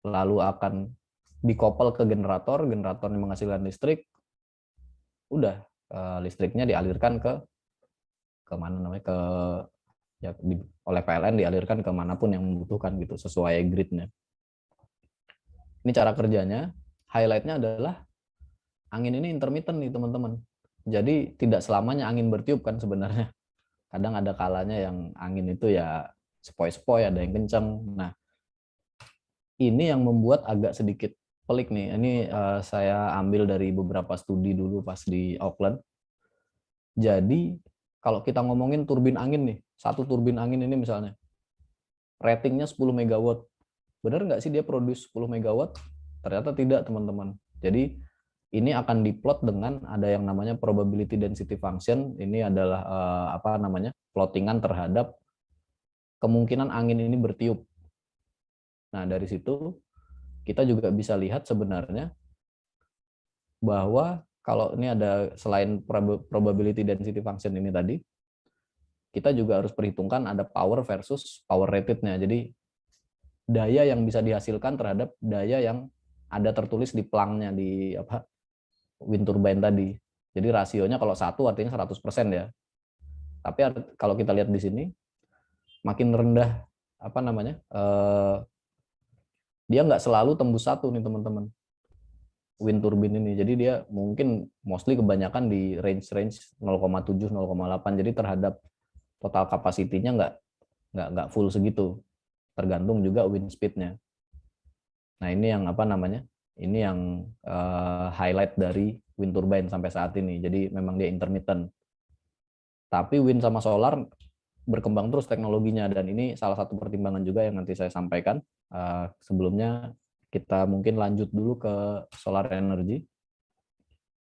lalu akan dikopel ke generator, generatornya menghasilkan listrik, udah, listriknya dialirkan ke mana namanya, ke ya oleh PLN dialirkan ke manapun yang membutuhkan gitu sesuai gridnya. Ini cara kerjanya. Highlightnya adalah angin ini intermittent nih teman-teman. Jadi tidak selamanya angin bertiup kan sebenarnya. Kadang ada kalanya yang angin itu ya sepoi-sepoi, ada yang kencang. Nah, ini yang membuat agak sedikit pelik nih. Ini saya ambil dari beberapa studi dulu pas di Auckland. Jadi kalau kita ngomongin turbin angin nih, satu turbin angin ini misalnya, ratingnya 10 megawatt. Benar nggak sih dia produce 10 megawatt? Ternyata tidak, teman-teman. Jadi ini akan diplot dengan ada yang namanya probability density function. Ini adalah plottingan terhadap kemungkinan angin ini bertiup. Nah, dari situ kita juga bisa lihat sebenarnya bahwa kalau ini ada selain probability density function ini tadi, kita juga harus perhitungkan ada power versus power rated-nya. Jadi daya yang bisa dihasilkan terhadap daya yang ada tertulis di plangnya di wind turbine tadi. Jadi rasionya kalau 1 artinya 100% ya. Tapi kalau kita lihat di sini makin rendah dia nggak selalu tembus 1 nih teman-teman. Wind turbine ini. Jadi dia mungkin mostly kebanyakan di range 0,7 0,8. Jadi terhadap total kapasitinya nggak full segitu. Tergantung juga wind speed-nya. Nah, ini yang ini yang highlight dari wind turbine sampai saat ini. Jadi memang dia intermittent. Tapi wind sama solar berkembang terus teknologinya, dan ini salah satu pertimbangan juga yang nanti saya sampaikan. Sebelumnya kita mungkin lanjut dulu ke solar energy.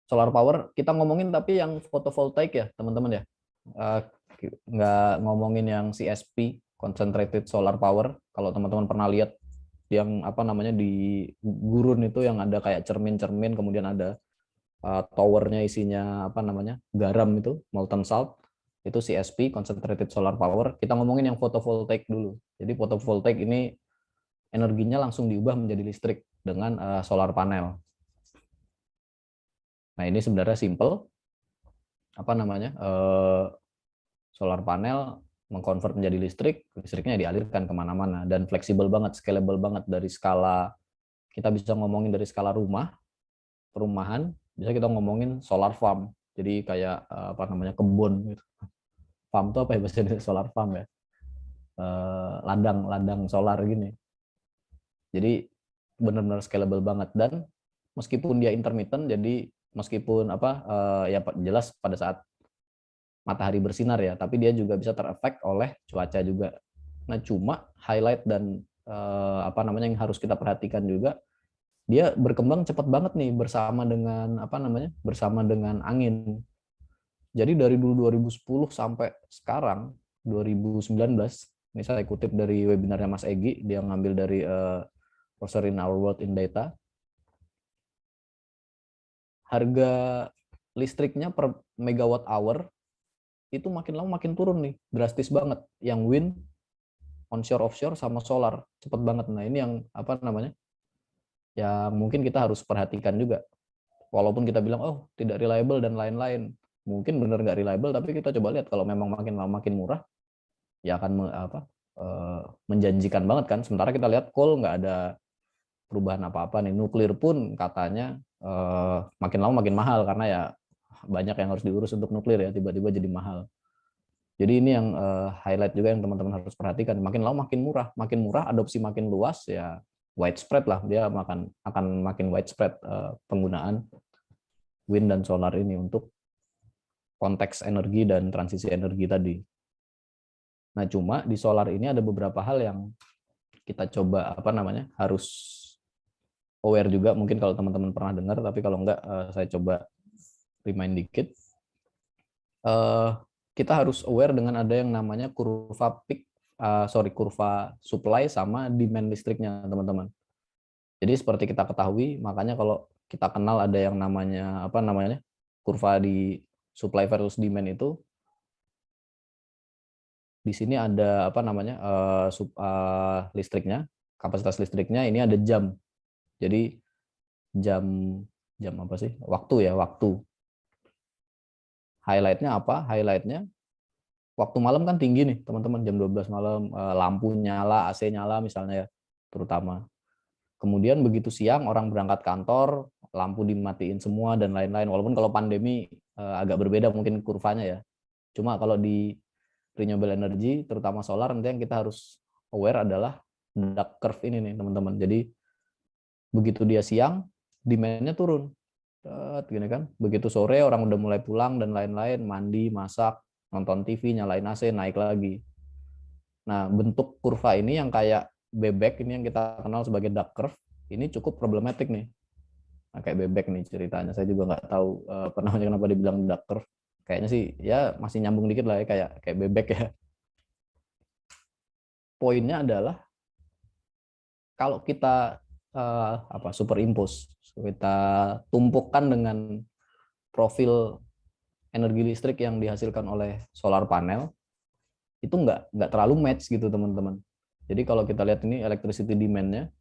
Solar power kita ngomongin tapi yang photovoltaic ya teman-teman ya. Nggak ngomongin yang CSP, concentrated solar power. Kalau teman-teman pernah lihat yang di gurun itu yang ada kayak cermin-cermin, kemudian ada towernya isinya garam itu, molten salt, itu CSP, concentrated solar power. Kita ngomongin yang photovoltaic dulu. Jadi photovoltaic ini energinya langsung diubah menjadi listrik dengan solar panel. Nah, ini sebenarnya simple. Solar panel mengkonvert menjadi listrik, listriknya dialirkan kemana-mana, dan fleksibel banget, scalable banget. Dari skala, kita bisa ngomongin dari skala perumahan, bisa kita ngomongin solar farm, jadi kayak kebun gitu. Farm itu apa ya bahasa Indonesia? Solar farm ya, ladang solar gini. Jadi benar-benar scalable banget, dan meskipun dia intermittent, jadi meskipun ya jelas pada saat matahari bersinar ya, tapi dia juga bisa terefek oleh cuaca juga. Nah, cuma highlight dan yang harus kita perhatikan juga, dia berkembang cepat banget nih bersama dengan bersama dengan angin. Jadi dari dulu 2010 sampai sekarang 2019, ini saya kutip dari webinarnya Mas Egi, dia ngambil dari Browser in Our World in Data. Harga listriknya per megawatt hour itu makin lama makin turun nih, drastis banget. Yang wind, onshore, offshore, sama solar, cepet banget. Nah, ini yang yang mungkin kita harus perhatikan juga. Walaupun kita bilang, oh tidak reliable dan lain-lain, mungkin benar nggak reliable, tapi kita coba lihat kalau memang makin lama makin murah, ya akan menjanjikan banget kan. Sementara kita lihat coal nggak ada perubahan apa-apa nih. Nuklir pun katanya makin lama makin mahal, karena ya banyak yang harus diurus untuk nuklir ya, tiba-tiba jadi mahal. Jadi ini yang highlight juga yang teman-teman harus perhatikan. Makin lama makin murah, adopsi makin luas ya, widespread lah, dia akan makin widespread penggunaan wind dan solar ini untuk konteks energi dan transisi energi tadi. Nah, cuma di solar ini ada beberapa hal yang kita coba harus aware juga. Mungkin kalau teman-teman pernah dengar, tapi kalau enggak saya coba remind dikit. Kita harus aware dengan ada yang namanya kurva supply sama demand listriknya, teman-teman. Jadi seperti kita ketahui, makanya kalau kita kenal ada yang namanya kurva di supply versus demand itu, di sini ada listriknya, kapasitas listriknya, ini ada jam. Jadi jam apa sih? Waktu ya, waktu. Highlightnya apa? Highlightnya waktu malam kan tinggi nih teman-teman, jam 12 malam, lampu nyala, AC nyala misalnya ya, terutama. Kemudian begitu siang orang berangkat kantor, lampu dimatiin semua dan lain-lain. Walaupun kalau pandemi agak berbeda mungkin kurvanya ya. Cuma kalau di renewable energy, terutama solar, nanti yang kita harus aware adalah duck curve ini nih teman-teman. Jadi begitu dia siang, demand-nya turun. Gini kan, begitu sore orang udah mulai pulang dan lain-lain, mandi, masak, nonton TV, nyalain AC, naik lagi. Nah, bentuk kurva ini yang kayak bebek ini yang kita kenal sebagai duck curve, ini cukup problematik nih. Nah, kayak bebek nih ceritanya. Saya juga nggak tahu kenapa dibilang duck curve. Kayaknya sih ya masih nyambung dikit lah ya, kayak bebek ya. Poinnya adalah kalau kita superimpose, kita tumpukan dengan profil energi listrik yang dihasilkan oleh solar panel, itu nggak terlalu match gitu teman-teman. Jadi kalau kita lihat ini electricity demand-nya,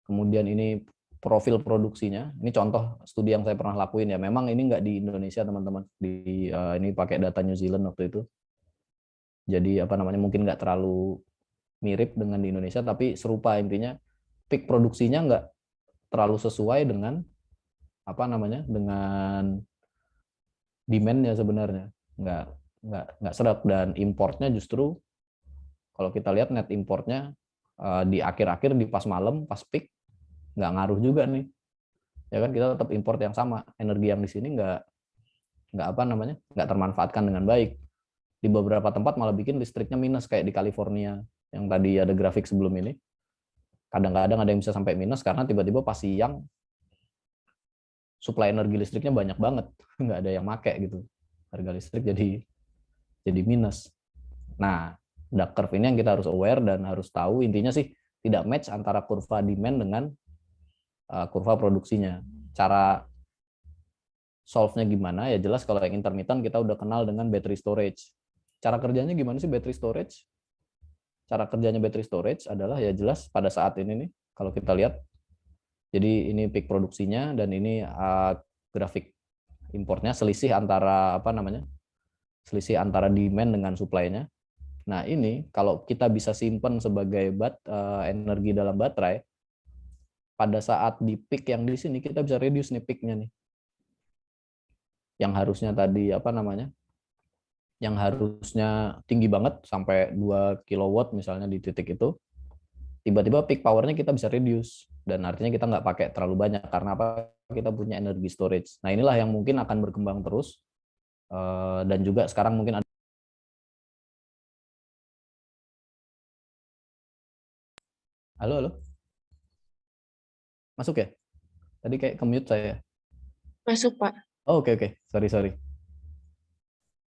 kemudian ini profil produksinya, ini contoh studi yang saya pernah lakuin ya. Memang ini nggak di Indonesia teman-teman, ini pakai data New Zealand waktu itu. Jadi mungkin nggak terlalu mirip dengan di Indonesia, tapi serupa intinya. Peak produksinya nggak terlalu sesuai dengan dengan demand-nya sebenarnya, nggak seret, dan importnya justru kalau kita lihat net importnya di akhir-akhir, di pas malam, pas peak, nggak ngaruh juga nih, ya kan, kita tetap import yang sama, energi yang di sini nggak termanfaatkan dengan baik. Di beberapa tempat malah bikin listriknya minus, kayak di California yang tadi ada grafik sebelum ini. Kadang-kadang ada yang bisa sampai minus karena tiba-tiba pas siang supply energi listriknya banyak banget, nggak ada yang make gitu, harga listrik jadi minus. Nah, duck curve ini yang kita harus aware dan harus tahu, intinya sih tidak match antara kurva demand dengan kurva produksinya. Cara solve-nya gimana? Ya jelas kalau yang intermittent kita udah kenal dengan battery storage. Cara kerjanya gimana sih battery storage? Cara kerjanya battery storage adalah ya jelas pada saat ini nih, kalau kita lihat, jadi ini peak produksinya dan ini grafik importnya, selisih antara selisih antara demand dengan supply-nya. Nah, ini kalau kita bisa simpan sebagai energi dalam baterai, pada saat di peak yang di sini kita bisa reduce nih peak-nya nih. Yang harusnya tadi yang harusnya tinggi banget sampai 2 kilowatt misalnya di titik itu, tiba-tiba peak power-nya kita bisa reduce, dan artinya kita nggak pakai terlalu banyak karena kita punya energi storage. Nah, inilah yang mungkin akan berkembang terus, dan juga sekarang mungkin ada. Halo, masuk ya? Tadi kayak ke-mute saya. Masuk, Pak. Oh, oke. Sorry.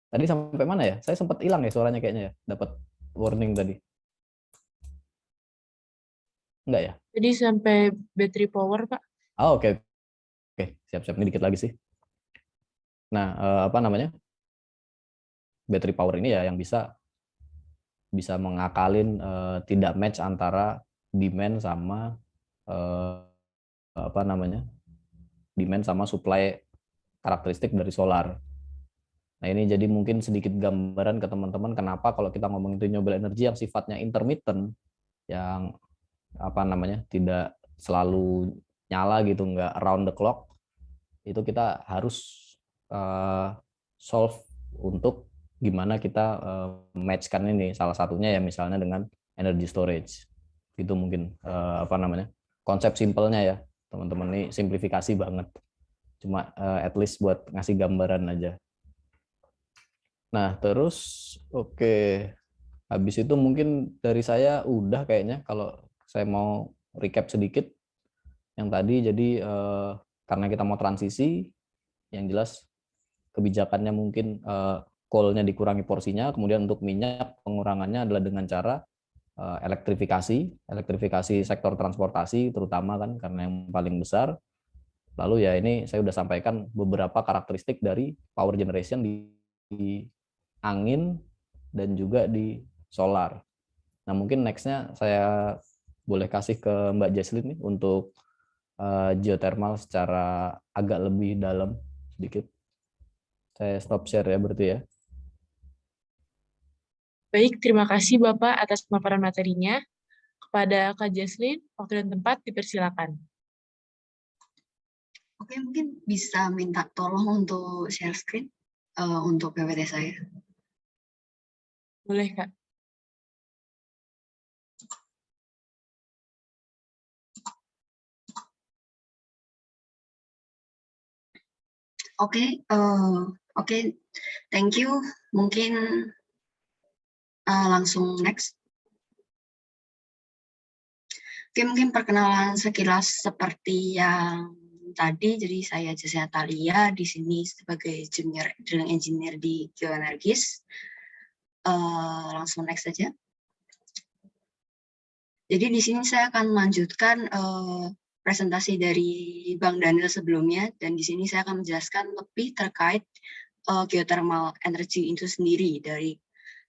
Tadi sampai mana ya? Saya sempat hilang ya suaranya kayaknya ya. Dapat warning tadi. Enggak ya? Jadi sampai battery power, Pak. Oh, oke. Siap. Ini dikit lagi sih. Nah, battery power ini ya yang bisa mengakalin tidak match antara demand sama demand sama supply karakteristik dari solar. Nah, ini jadi mungkin sedikit gambaran ke teman-teman kenapa kalau kita ngomongin renewable energy yang sifatnya intermittent, yang tidak selalu nyala gitu, nggak around the clock, itu kita harus solve untuk gimana kita match-kan ini. Salah satunya ya misalnya dengan energy storage. Itu mungkin konsep simpelnya ya teman-teman, ini simplifikasi banget, cuma at least buat ngasih gambaran aja. Nah, terus habis itu mungkin dari saya udah kayaknya, kalau saya mau recap sedikit yang tadi. Jadi karena kita mau transisi, yang jelas kebijakannya mungkin coal-nya dikurangi porsinya, kemudian untuk minyak pengurangannya adalah dengan cara elektrifikasi sektor transportasi terutama kan karena yang paling besar. Lalu ya ini saya sudah sampaikan beberapa karakteristik dari power generation di angin dan juga di solar. Nah mungkin nextnya saya boleh kasih ke Mbak Jesslyn nih untuk geothermal secara agak lebih dalam sedikit. Saya stop share ya berarti ya. Baik, terima kasih Bapak atas pemaparan materinya. Kepada Kak Jesslyn, waktu dan tempat dipersilakan. Oke, mungkin bisa minta tolong untuk share screen untuk PPT saya. Boleh, Kak. Oke, thank you. Mungkin langsung next. Oke, mungkin perkenalan sekilas seperti yang tadi. Jadi saya Jessia Thalia di sini sebagai junior drilling engineer di Geoenergis. Langsung next saja. Jadi di sini saya akan melanjutkan presentasi dari Bang Daniel sebelumnya, dan di sini saya akan menjelaskan lebih terkait geothermal energy itu sendiri, dari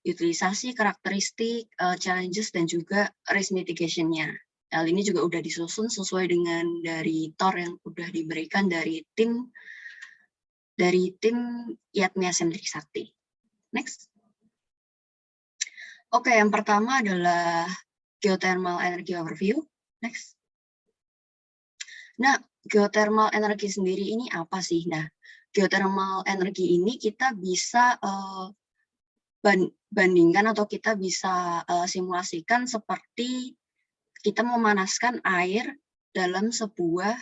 utilisasi, karakteristik, challenges, dan juga risk mitigation-nya. Hal ini juga udah disusun sesuai dengan dari TOR yang udah diberikan dari tim Yatmia Sentrik Sakti. Next. Oke, yang pertama adalah geothermal energy overview. Next. Nah, geothermal energi sendiri ini apa sih? Nah, geothermal energi ini kita bisa bandingkan atau kita bisa simulasikan seperti kita memanaskan air dalam sebuah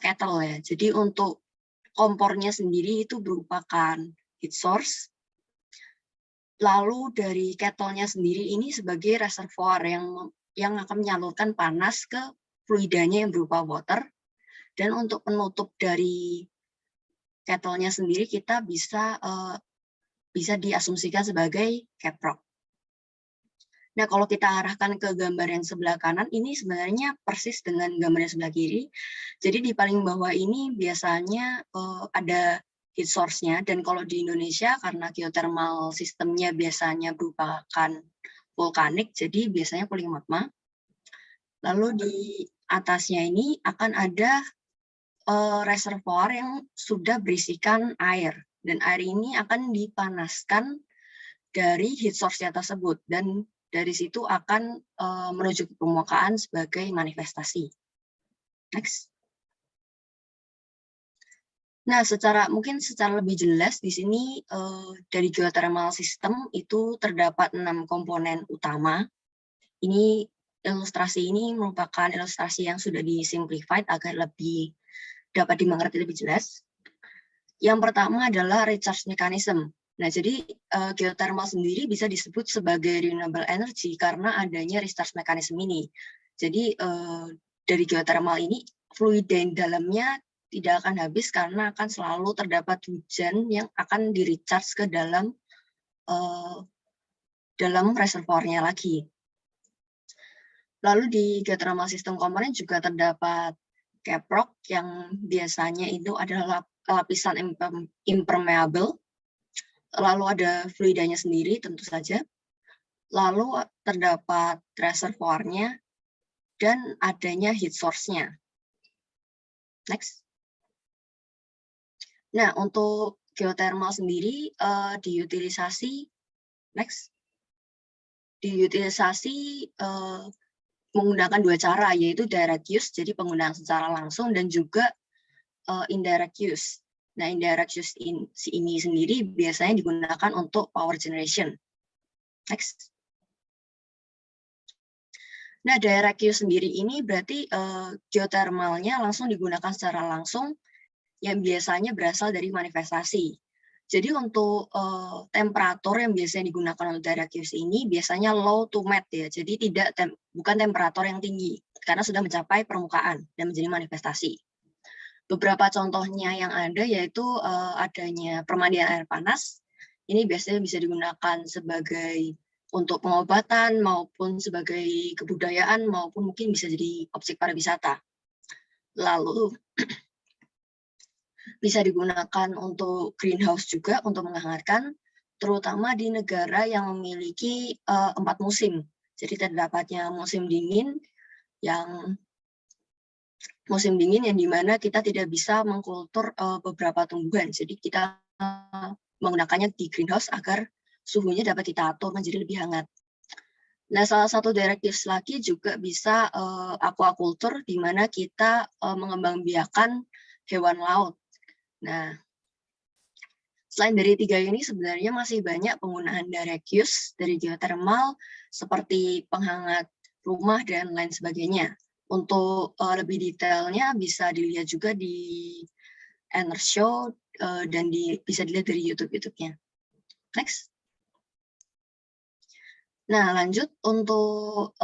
kettle ya. Jadi untuk kompornya sendiri itu merupakan heat source. Lalu dari kettle-nya sendiri ini sebagai reservoir yang akan menyalurkan panas ke fluidanya yang berupa water. Dan untuk penutup dari kettle-nya sendiri kita bisa diasumsikan sebagai caprock. Nah, kalau kita arahkan ke gambar yang sebelah kanan, ini sebenarnya persis dengan gambar yang sebelah kiri. Jadi di paling bawah ini biasanya ada heat source-nya, dan kalau di Indonesia karena geothermal sistemnya biasanya merupakan vulkanik, jadi biasanya cooling magma. Lalu di atasnya ini akan ada reservoir yang sudah berisikan air, dan air ini akan dipanaskan dari heat source-nya tersebut, dan dari situ akan menuju ke permukaan sebagai manifestasi. Next. Nah, mungkin secara lebih jelas di sini dari geothermal system itu terdapat 6 komponen utama. Ilustrasi ini merupakan ilustrasi yang sudah disimplified agar lebih dapat dimengerti lebih jelas. Yang pertama adalah recharge mechanism. Nah, jadi geothermal sendiri bisa disebut sebagai renewable energy karena adanya recharge mechanism ini. Jadi dari geothermal ini fluid di dalamnya tidak akan habis karena akan selalu terdapat hujan yang akan di-recharge ke dalam reservoirnya lagi. Lalu di geothermal system komponen juga terdapat caprock yang biasanya itu adalah lapisan impermeable. Lalu ada fluidanya sendiri tentu saja. Lalu terdapat reservoirnya dan adanya heat source-nya. Next. Nah, untuk geothermal sendiri diutilisasi menggunakan 2 cara, yaitu direct use, jadi penggunaan secara langsung, dan juga indirect use. Nah, indirect use ini sendiri biasanya digunakan untuk power generation. Next. Nah, direct use sendiri ini berarti geothermalnya langsung digunakan secara langsung, yang biasanya berasal dari manifestasi. Jadi untuk temperatur yang biasanya digunakan untuk direct use ini biasanya low to mid ya. Jadi bukan temperatur yang tinggi karena sudah mencapai permukaan dan menjadi manifestasi. Beberapa contohnya yang ada yaitu adanya permandian air panas. Ini biasanya bisa digunakan sebagai untuk pengobatan maupun sebagai kebudayaan maupun mungkin bisa jadi objek pariwisata. Lalu bisa digunakan untuk greenhouse juga untuk menghangatkan, terutama di negara yang memiliki 4 musim. Jadi terdapatnya musim dingin yang dimana kita tidak bisa mengkultur beberapa tumbuhan. Jadi kita menggunakannya di greenhouse agar suhunya dapat kita atur menjadi lebih hangat. Nah, salah satu directives lagi juga bisa aquaculture, di mana kita mengembangbiakan hewan laut. Nah, selain dari 3 ini sebenarnya masih banyak penggunaan direct use dari geothermal seperti penghangat rumah dan lain sebagainya. Untuk lebih detailnya bisa dilihat juga di Enershow dan bisa dilihat dari YouTube-nya. Next. Nah, lanjut untuk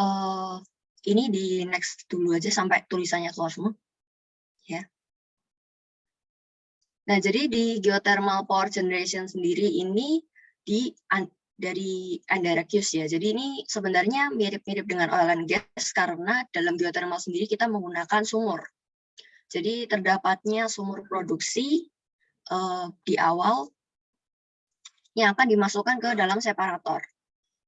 ini di next dulu aja sampai tulisannya keluar semua. Ya. Nah, jadi di geothermal power generation sendiri ini dari indirect use ya. Jadi ini sebenarnya mirip-mirip dengan oil and gas karena dalam geothermal sendiri kita menggunakan sumur. Jadi terdapatnya sumur produksi di awal yang akan dimasukkan ke dalam separator.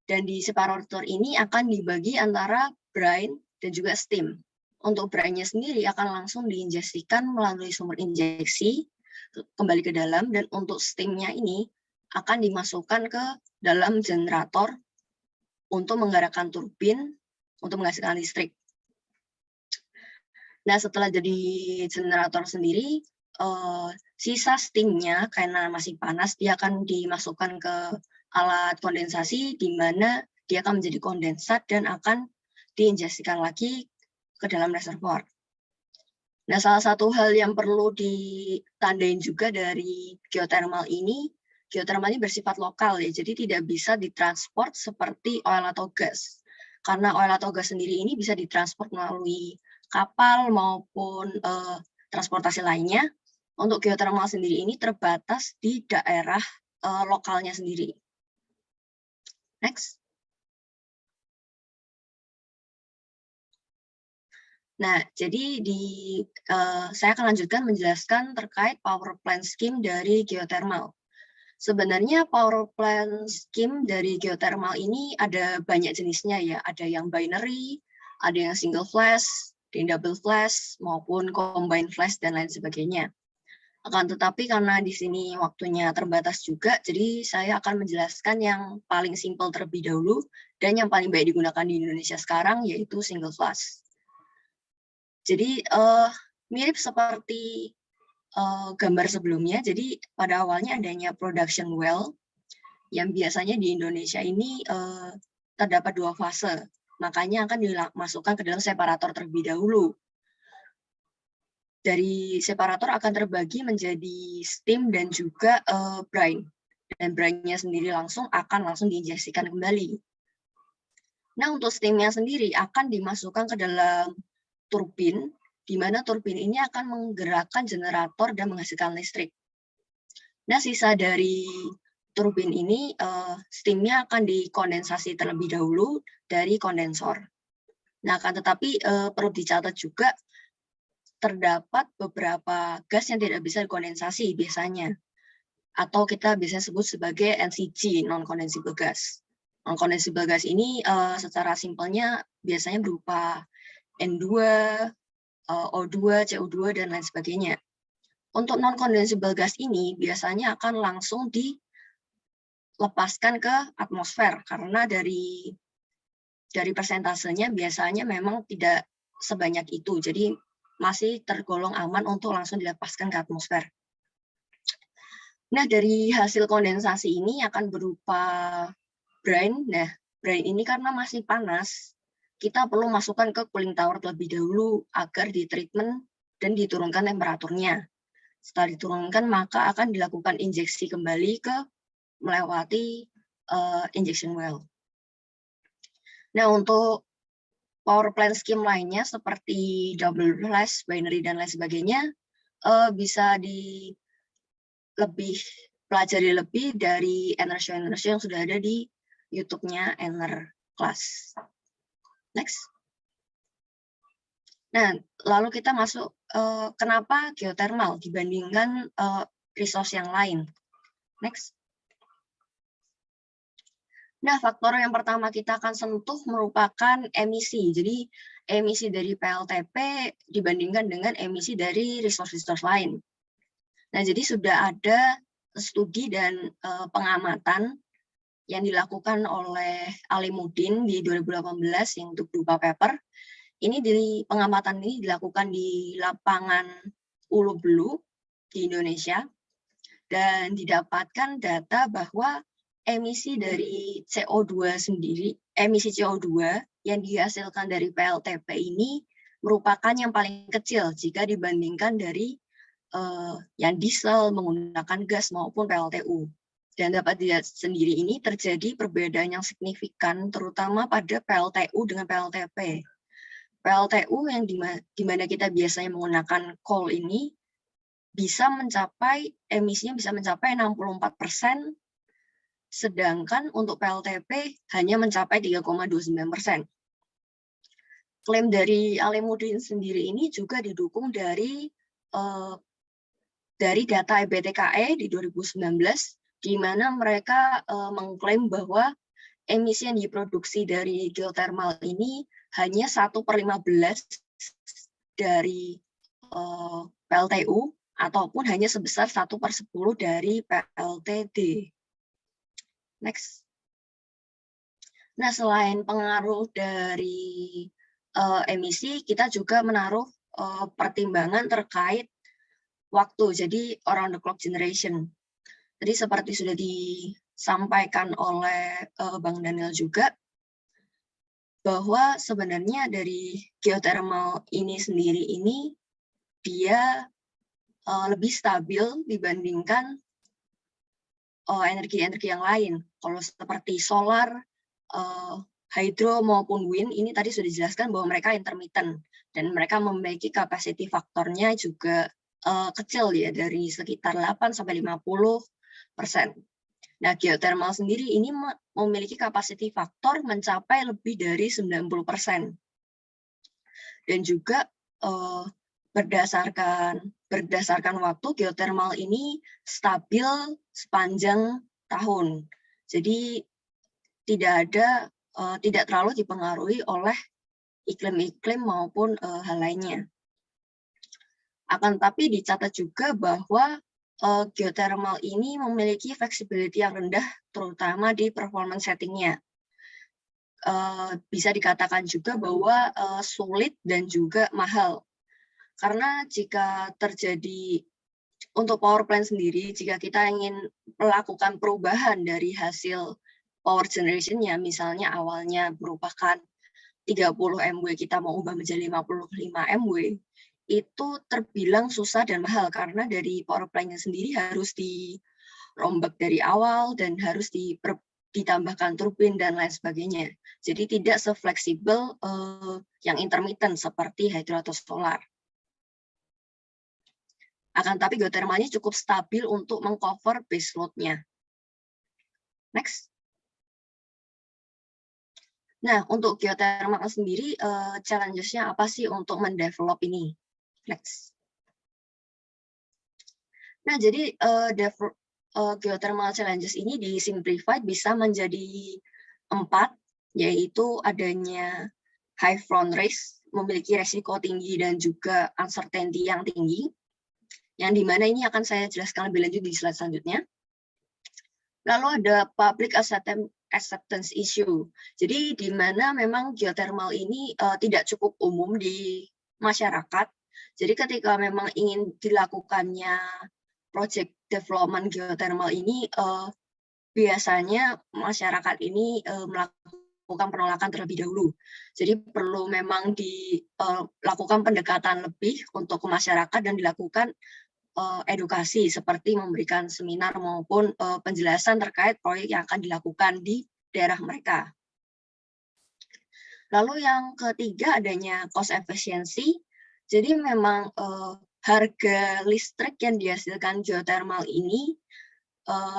Dan di separator ini akan dibagi antara brine dan juga steam. Untuk brine-nya sendiri akan langsung diinjeksikan melalui sumur injeksi kembali ke dalam, dan untuk steam-nya ini akan dimasukkan ke dalam generator untuk menggerakkan turbin untuk menghasilkan listrik. Nah, setelah jadi generator sendiri, sisa steam-nya karena masih panas, dia akan dimasukkan ke alat kondensasi, di mana dia akan menjadi kondensat dan akan diinjeksikan lagi ke dalam reservoir. Nah, salah satu hal yang perlu ditandain juga dari geothermal ini bersifat lokal ya, jadi tidak bisa ditransport seperti oil atau gas. Karena oil atau gas sendiri ini bisa ditransport melalui kapal maupun transportasi lainnya. Untuk geothermal sendiri ini terbatas di daerah lokalnya sendiri. Next. Nah, jadi saya akan lanjutkan menjelaskan terkait power plant scheme dari geothermal. Sebenarnya power plant scheme dari geothermal ini ada banyak jenisnya ya. Ada yang binary, ada yang single flash, ada yang double flash, maupun combined flash dan lain sebagainya. Akan tetapi karena di sini waktunya terbatas juga, jadi saya akan menjelaskan yang paling simpel terlebih dahulu dan yang paling baik digunakan di Indonesia sekarang, yaitu single flash. Jadi mirip seperti gambar sebelumnya. Jadi pada awalnya adanya production well yang biasanya di Indonesia ini terdapat 2 fase. Makanya akan dimasukkan ke dalam separator terlebih dahulu. Dari separator akan terbagi menjadi steam dan juga brine. Dan brine-nya sendiri akan langsung diinjeksikan kembali. Nah, untuk steam-nya sendiri akan dimasukkan ke dalam turbin, di mana turbin ini akan menggerakkan generator dan menghasilkan listrik. Nah, sisa dari turbin ini, steam-nya akan dikondensasi terlebih dahulu dari kondensor. Nah, akan tetapi perlu dicatat juga, terdapat beberapa gas yang tidak bisa dikondensasi biasanya, atau kita biasanya sebut sebagai NCG, non-condensable gas. Non-condensable gas ini secara simpelnya biasanya berupa N2, O2, CO2, dan lain sebagainya. Untuk non-condensable gas ini biasanya akan langsung dilepaskan ke atmosfer, karena dari persentasenya biasanya memang tidak sebanyak itu, jadi masih tergolong aman untuk langsung dilepaskan ke atmosfer. Nah, dari hasil kondensasi ini akan berupa brine. Nah, brine ini karena masih panas, kita perlu masukkan ke cooling tower terlebih dahulu agar ditreatment dan diturunkan temperaturnya. Setelah diturunkan, maka akan dilakukan injeksi kembali melewati injection well. Nah, untuk power plant scheme lainnya seperti double flash, binary, dan lain sebagainya bisa pelajari lebih dari energi yang sudah ada di YouTube-nya Enerclass. Next. Nah, lalu kita masuk kenapa geothermal dibandingkan resource yang lain. Next. Nah, faktor yang pertama kita akan sentuh merupakan emisi. Jadi, emisi dari PLTP dibandingkan dengan emisi dari resource-resource lain. Nah, jadi sudah ada studi dan pengamatan yang dilakukan oleh Alimuddin di 2018 yang untuk berupa paper. Ini pengamatan ini dilakukan di lapangan Ulu Belu di Indonesia dan didapatkan data bahwa emisi dari CO2 sendiri, emisi CO2 yang dihasilkan dari PLTP ini merupakan yang paling kecil jika dibandingkan dari yang diesel menggunakan gas maupun PLTU. Dan dapat dilihat sendiri ini terjadi perbedaan yang signifikan terutama pada PLTU dengan PLTP. PLTU yang dimana kita biasanya menggunakan coal ini bisa mencapai emisinya bisa mencapai 64%, sedangkan untuk PLTP hanya mencapai 3,29%. Klaim dari Alimuddin sendiri ini juga didukung dari data EBTKE di 2019, di mana mereka mengklaim bahwa emisi yang diproduksi dari geothermal ini hanya 1/15 dari PLTU ataupun hanya sebesar 1/10 dari PLTD. Next. Nah, selain pengaruh dari emisi, kita juga menaruh pertimbangan terkait waktu, jadi around the clock generation. Jadi seperti sudah disampaikan oleh Bang Daniel juga, bahwa sebenarnya dari geothermal ini sendiri ini dia lebih stabil dibandingkan energi-energi yang lain. Kalau seperti solar, hydro maupun wind, ini tadi sudah dijelaskan bahwa mereka intermittent dan mereka memiliki capacity faktornya juga kecil ya, dari sekitar 8-50%. Nah, geothermal sendiri ini memiliki capacity faktor mencapai lebih dari 90%. Dan juga berdasarkan waktu, geothermal ini stabil sepanjang tahun. Jadi tidak terlalu dipengaruhi oleh iklim-iklim maupun hal lainnya. Akan tapi dicatat juga bahwa geothermal ini memiliki flexibility yang rendah, terutama di performance settingnya. Bisa dikatakan juga bahwa sulit dan juga mahal. Karena jika terjadi untuk power plant sendiri, jika kita ingin melakukan perubahan dari hasil power generation-nya, misalnya awalnya merupakan 30 MW, kita mau ubah menjadi 55 MW, itu terbilang susah dan mahal karena dari power plant-nya sendiri harus dirombak dari awal dan harus ditambahkan turbin dan lain sebagainya. Jadi tidak se-fleksibel yang intermittent seperti hydro atau solar. Akan tapi geothermalnya cukup stabil untuk mengcover base load-nya. Next. Nah, untuk geothermal sendiri, challenges-nya apa sih untuk mendevelop ini? Next. Nah, jadi geothermal challenges ini di-simplified bisa menjadi 4, yaitu adanya high front risk, memiliki resiko tinggi dan juga uncertainty yang tinggi, yang dimana ini akan saya jelaskan lebih lanjut di slide selanjutnya. Lalu ada public acceptance issue. Jadi di mana memang geothermal ini tidak cukup umum di masyarakat. Jadi ketika memang ingin dilakukannya project development geothermal ini, biasanya masyarakat ini melakukan penolakan terlebih dahulu. Jadi perlu memang dilakukan pendekatan lebih untuk ke masyarakat dan dilakukan edukasi seperti memberikan seminar maupun penjelasan terkait proyek yang akan dilakukan di daerah mereka. Lalu yang ketiga adanya cost efficiency. Jadi memang harga listrik yang dihasilkan geothermal ini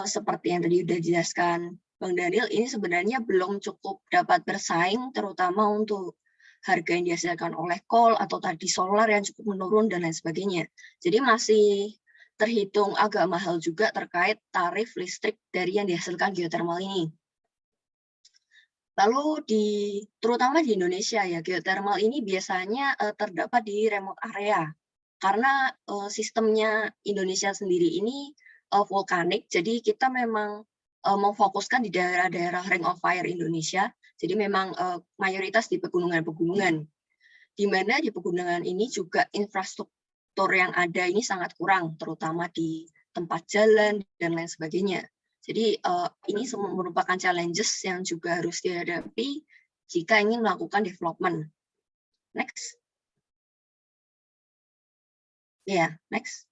seperti yang tadi sudah dijelaskan Bang Daniel, ini sebenarnya belum cukup dapat bersaing, terutama untuk harga yang dihasilkan oleh coal atau tadi solar yang cukup menurun dan lain sebagainya. Jadi masih terhitung agak mahal juga terkait tarif listrik dari yang dihasilkan geothermal ini. Lalu terutama di Indonesia ya, geothermal ini biasanya terdapat di remote area. Karena sistemnya Indonesia sendiri ini vulkanik, jadi kita memang memfokuskan di daerah-daerah Ring of Fire Indonesia. Jadi memang mayoritas di pegunungan-pegunungan. Di mana di pegunungan ini juga infrastruktur yang ada ini sangat kurang, terutama di tempat jalan dan lain sebagainya. Jadi ini merupakan challenges yang juga harus dihadapi jika ingin melakukan development. Next. Ya, next.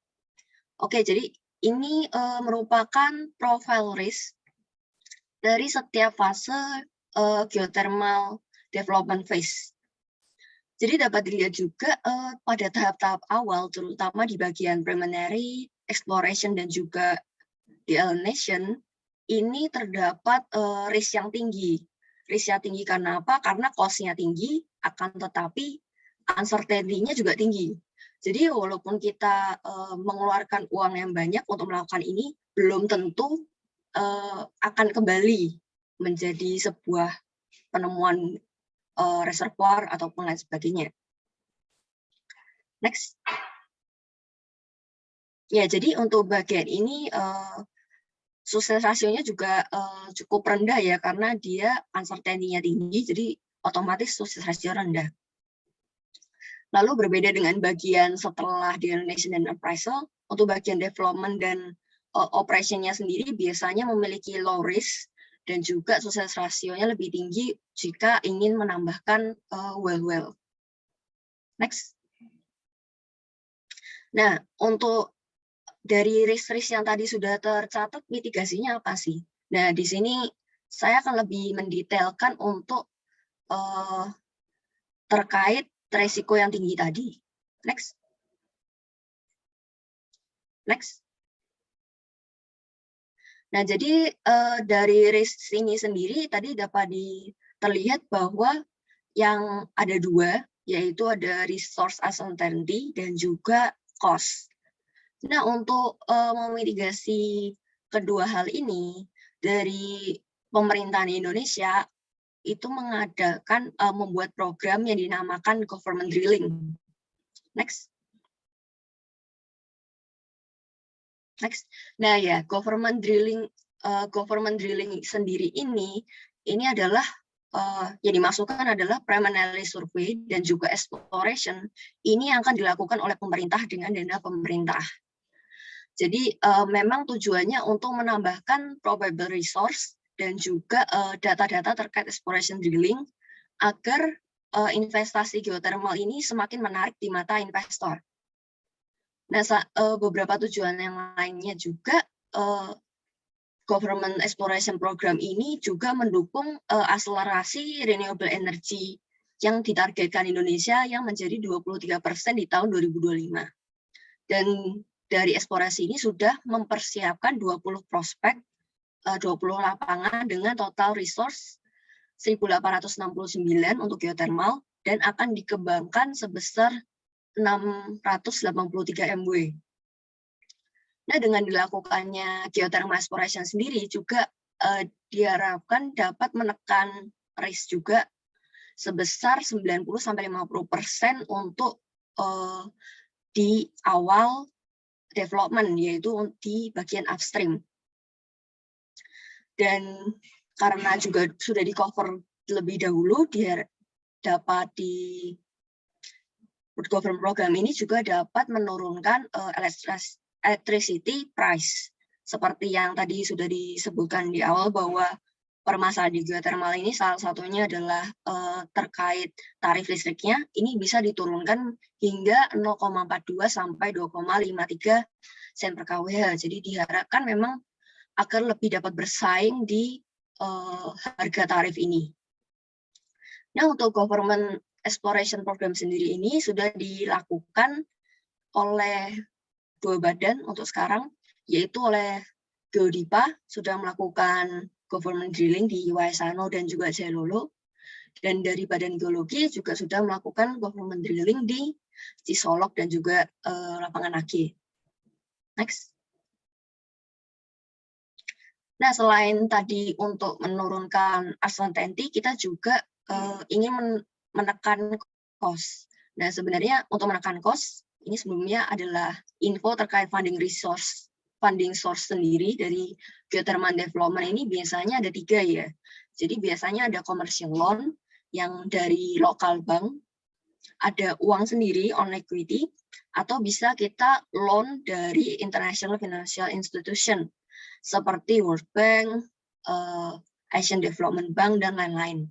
Oke, jadi ini merupakan profile risk dari setiap fase geothermal development phase. Jadi dapat dilihat juga pada tahap-tahap awal, terutama di bagian preliminary, exploration, dan juga delineation, ini terdapat risk yang tinggi. Risk yang tinggi karena apa? Karena cost-nya tinggi, akan tetapi uncertainty-nya juga tinggi. Jadi walaupun kita mengeluarkan uang yang banyak untuk melakukan ini, belum tentu akan kembali menjadi sebuah penemuan reservoir ataupun lain sebagainya. Next. Ya, jadi untuk bagian ini sukses rasionya juga cukup rendah ya, karena dia uncertainty-nya tinggi, jadi otomatis sukses rasio rendah. Lalu berbeda dengan bagian setelah delineation dan appraisal, untuk bagian development dan operation-nya sendiri biasanya memiliki low risk dan juga sukses rasionya lebih tinggi jika ingin menambahkan well. Next. Nah, untuk dari risk-risk yang tadi sudah tercatat, mitigasinya apa sih? Nah, di sini saya akan lebih mendetailkan untuk terkait risiko yang tinggi tadi. Next. Next. Nah, jadi dari risk ini sendiri tadi dapat terlihat bahwa yang ada dua, yaitu ada resource uncertainty dan juga cost. Nah, untuk memitigasi kedua hal ini, dari pemerintahan Indonesia itu mengadakan membuat program yang dinamakan government drilling. Next. Next. Nah ya, government drilling sendiri ini adalah yang dimasukkan adalah preliminary survey dan juga exploration. Ini yang akan dilakukan oleh pemerintah dengan dana pemerintah. Jadi memang tujuannya untuk menambahkan probable resource dan juga data-data terkait exploration drilling agar investasi geothermal ini semakin menarik di mata investor. Nah, beberapa tujuan yang lainnya juga, government exploration program ini juga mendukung akselerasi renewable energy yang ditargetkan Indonesia yang menjadi 23% di tahun 2025. Dan dari eksplorasi ini sudah mempersiapkan 20 prospek, 20 lapangan dengan total resource 1.869 untuk geothermal dan akan dikembangkan sebesar 683 MW. Nah, dengan dilakukannya geothermal exploration sendiri juga diharapkan dapat menekan risk juga sebesar 90-50% untuk di awal development, yaitu di bagian upstream. Dan karena juga sudah di-cover lebih dahulu, dapat di government program ini juga dapat menurunkan electricity price. Seperti yang tadi sudah disebutkan di awal bahwa permasalahan di geothermal ini salah satunya adalah terkait tarif listriknya. Ini bisa diturunkan hingga 0,42 sampai 2,53 sen per kWh. Jadi diharapkan memang agar lebih dapat bersaing di harga tarif ini. Nah, untuk government exploration program sendiri ini sudah dilakukan oleh dua badan untuk sekarang, yaitu oleh Geodipa sudah melakukan government drilling di Waisano dan juga Jailolo. Dan dari Badan Geologi juga sudah melakukan government drilling di Cisolok dan juga lapangan AG. Next. Nah, selain tadi untuk menurunkan uncertainty, kita juga ingin menekan cost. Nah, sebenarnya untuk menekan cost, ini sebelumnya adalah info terkait funding source sendiri dari geothermal development ini biasanya ada 3 ya. Jadi biasanya ada commercial loan yang dari local bank, ada uang sendiri on equity, atau bisa kita loan dari international financial institution seperti World Bank, Asian Development Bank, dan lain-lain.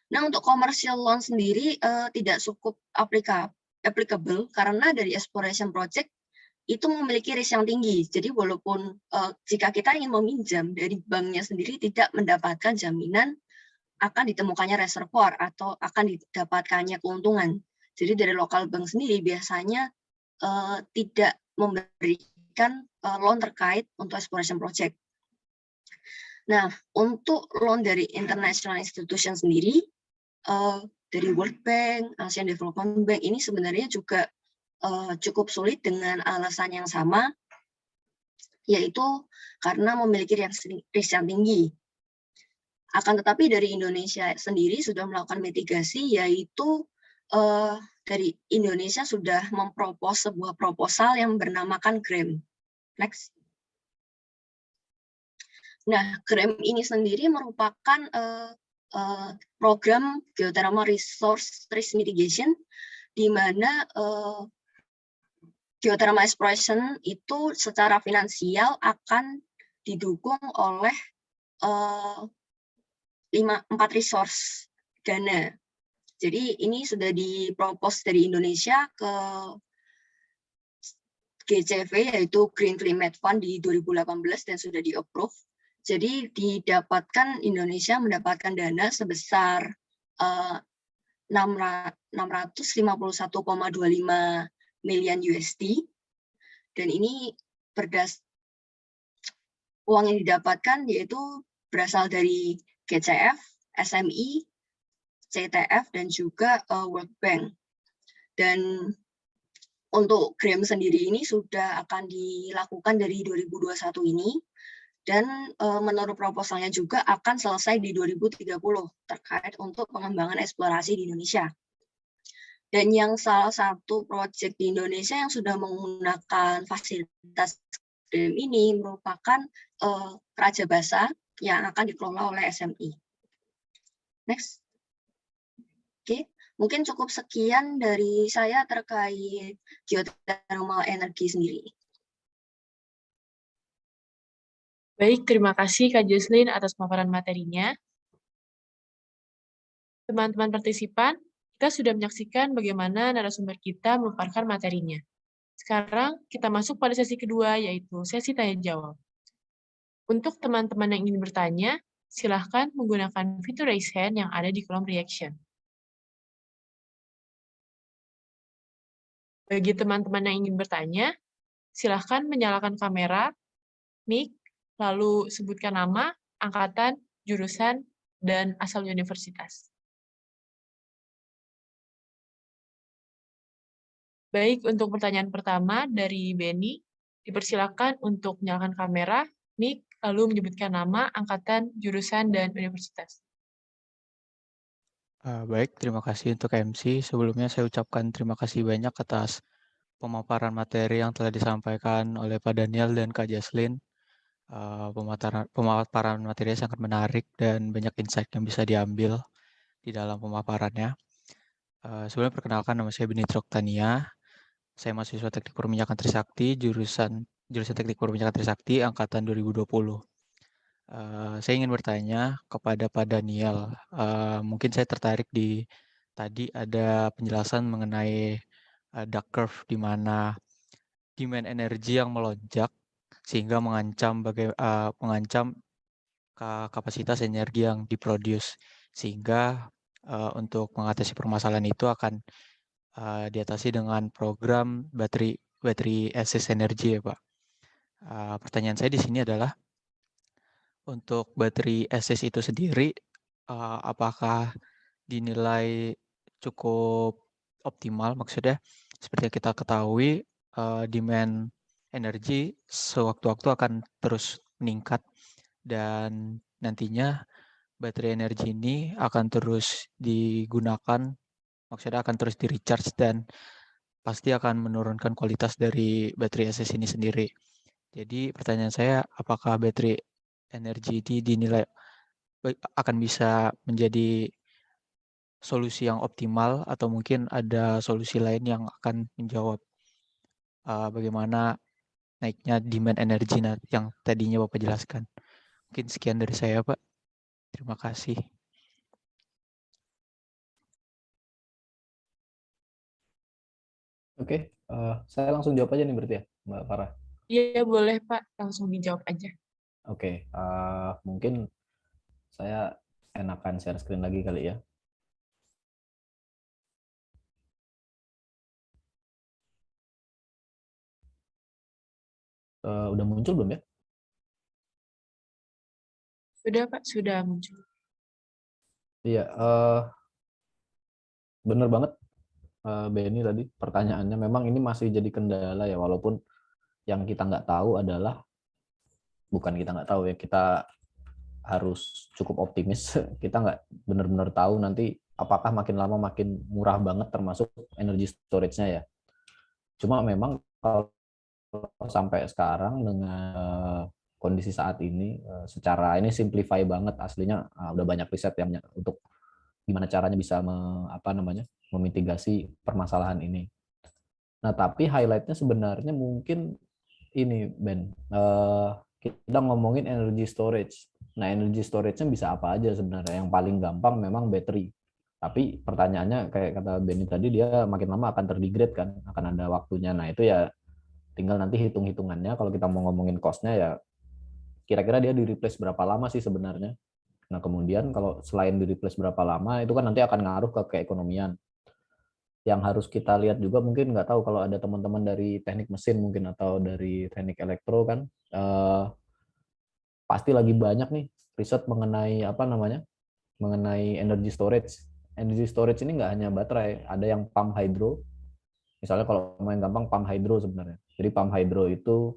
Nah, untuk commercial loan sendiri tidak cukup applicable karena dari exploration project itu memiliki risk yang tinggi. Jadi walaupun jika kita ingin meminjam dari banknya sendiri tidak mendapatkan jaminan akan ditemukannya reservoir atau akan didapatkannya keuntungan. Jadi dari local bank sendiri biasanya tidak memberikan loan terkait untuk exploration project. Nah, untuk loan dari international institution sendiri, dari World Bank, Asian Development Bank, ini sebenarnya juga cukup sulit dengan alasan yang sama, yaitu karena memiliki risk yang tinggi. Akan tetapi dari Indonesia sendiri sudah melakukan mitigasi, yaitu dari Indonesia sudah mempropos sebuah proposal yang bernamakan GRAM. Next. Nah, GRAM ini sendiri merupakan program Geothermal Resource Risk Mitigation, di mana geothermal exploration itu secara finansial akan didukung oleh 4 resource dana. Jadi ini sudah dipropos dari Indonesia ke GCV, yaitu Green Climate Fund di 2018 dan sudah di-approve. Jadi Indonesia mendapatkan dana sebesar 651,25 miliar USD. Dan ini uang yang didapatkan yaitu berasal dari GCF, SMI, CTF, dan juga World Bank. Dan untuk GRAM sendiri ini sudah akan dilakukan dari 2021 ini, dan menurut proposalnya juga akan selesai di 2030 terkait untuk pengembangan eksplorasi di Indonesia. Dan yang salah satu proyek di Indonesia yang sudah menggunakan fasilitas GRAM ini merupakan Raja Basa yang akan dikelola oleh SMI. Next. Oke, mungkin cukup sekian dari saya terkait geothermal energi sendiri. Baik, terima kasih Kak Jocelyn atas pemaparan materinya. Teman-teman partisipan, kita sudah menyaksikan bagaimana narasumber kita memaparkan materinya. Sekarang kita masuk pada sesi kedua, yaitu sesi tanya-jawab. Untuk teman-teman yang ingin bertanya, silahkan menggunakan fitur raise hand yang ada di kolom reaction. Bagi teman-teman yang ingin bertanya, silahkan menyalakan kamera, mic, lalu sebutkan nama, angkatan, jurusan, dan asal universitas. Baik, untuk pertanyaan pertama dari Benny, dipersilakan untuk menyalakan kamera, mic, lalu menyebutkan nama, angkatan, jurusan, dan universitas. Baik, terima kasih untuk MC. Sebelumnya saya ucapkan terima kasih banyak atas pemaparan materi yang telah disampaikan oleh Pak Daniel dan Kak Jaslyn. Pemaparan materi sangat menarik dan banyak insight yang bisa diambil di dalam pemaparannya. Sebelumnya perkenalkan, nama saya Benny Troktania. Saya mahasiswa Teknik Perminyakan Trisakti, jurusan Teknik Perminyakan Trisakti angkatan 2020. Saya ingin bertanya kepada Pak Daniel. Mungkin saya tertarik tadi ada penjelasan mengenai duck curve di mana demand energi yang melonjak sehingga mengancam kapasitas energi yang diproduce, sehingga untuk mengatasi permasalahan itu akan diatasi dengan program battery assist energy ya Pak. Pertanyaan saya di sini adalah Untuk baterai SS itu sendiri, apakah dinilai cukup optimal? Maksudnya seperti yang kita ketahui, demand energi sewaktu-waktu akan terus meningkat dan nantinya baterai energi ini akan terus digunakan, maksudnya akan terus di-recharge dan pasti akan menurunkan kualitas dari baterai SS ini sendiri. Jadi pertanyaan saya, apakah baterai energi ini dinilai akan bisa menjadi solusi yang optimal atau mungkin ada solusi lain yang akan menjawab bagaimana naiknya demand energi yang tadinya Bapak jelaskan. Mungkin sekian dari saya, Pak. Terima kasih. Oke, saya langsung jawab aja nih berarti ya, Mbak Farah. Iya, boleh Pak. Langsung dijawab aja. Oke, mungkin saya enakan share screen lagi kali ya. Udah muncul belum ya? Sudah Pak, sudah muncul. Iya, bener banget Benny tadi pertanyaannya. Memang ini masih jadi kendala ya, walaupun yang kita nggak tahu adalah, bukan kita nggak tahu ya, kita harus cukup optimis. Kita nggak benar-benar tahu nanti apakah makin lama makin murah banget termasuk energy storage-nya ya. Cuma memang kalau sampai sekarang dengan kondisi saat ini, secara ini simplify banget aslinya, udah banyak riset yang untuk gimana caranya bisa memitigasi permasalahan ini. Nah, tapi highlight-nya sebenarnya mungkin ini, Ben. Kita ngomongin energy storage. Nah, energy storage-nya bisa apa aja sebenarnya? Yang paling gampang memang battery. Tapi pertanyaannya kayak kata Benny tadi, dia makin lama akan terdegrade kan, akan ada waktunya. Nah, itu ya tinggal nanti hitung-hitungannya. Kalau kita mau ngomongin cost-nya ya, kira-kira dia di-replace berapa lama sih sebenarnya. Nah, kemudian kalau selain di-replace berapa lama, itu kan nanti akan ngaruh ke keekonomian. Yang harus kita lihat juga, mungkin nggak tahu kalau ada teman-teman dari teknik mesin mungkin atau dari teknik elektro kan, pasti lagi banyak nih riset mengenai mengenai energy storage. Energy storage ini nggak hanya baterai, ada yang pump hydro. Misalnya kalau main gampang, pump hydro sebenarnya. Jadi pump hydro itu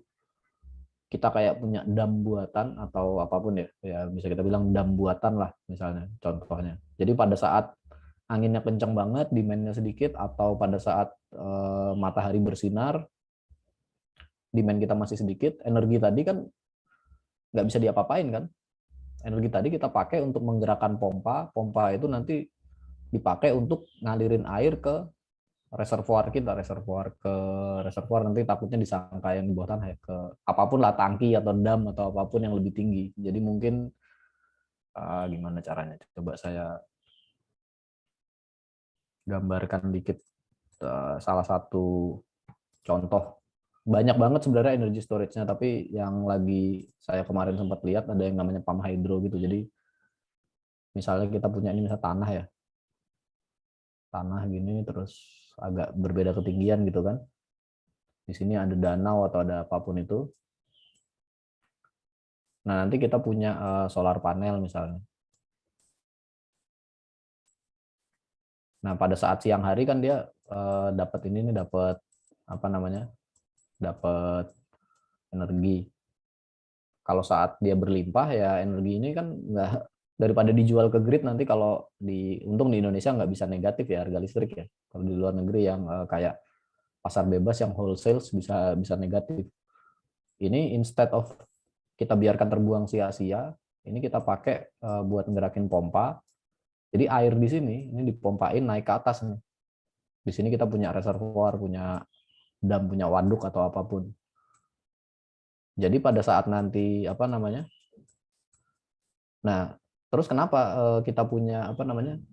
kita kayak punya dam buatan atau apapun ya bisa kita bilang dam buatan lah misalnya contohnya. Jadi pada saat anginnya kencang banget, demand-nya sedikit, atau pada saat matahari bersinar, demand kita masih sedikit, energi tadi kan nggak bisa diapa-apain kan. Energi tadi kita pakai untuk menggerakkan pompa, pompa itu nanti dipakai untuk ngalirin air ke reservoir kita, reservoir nanti takutnya disangka yang di bawah tanah ya, ke apapun lah, tangki atau dam atau apapun yang lebih tinggi. Jadi mungkin gimana caranya? Coba saya gambarkan dikit salah satu contoh. Banyak banget sebenarnya energy storage-nya, tapi yang lagi saya kemarin sempat lihat ada yang namanya pump hydro gitu. Jadi misalnya kita punya ini misalnya tanah ya, tanah gini terus agak berbeda ketinggian gitu kan. Di sini ada danau atau ada apapun itu. Nah, nanti kita punya solar panel misalnya. Nah, pada saat siang hari kan dia dapat ini nih, dapat apa namanya? Dapat energi. Kalau saat dia berlimpah ya energi ini kan nggak, daripada dijual ke grid nanti, kalau untung di Indonesia nggak bisa negatif ya harga listrik ya. Kalau di luar negeri yang kayak pasar bebas yang wholesale bisa negatif. Ini instead of kita biarkan terbuang sia-sia, ini kita pakai buat ngerakin pompa. Jadi air di sini ini dipompain naik ke atas nih. Di sini kita punya reservoir, punya dam, punya waduk atau apapun. Jadi pada saat nanti nah, terus kenapa kita punya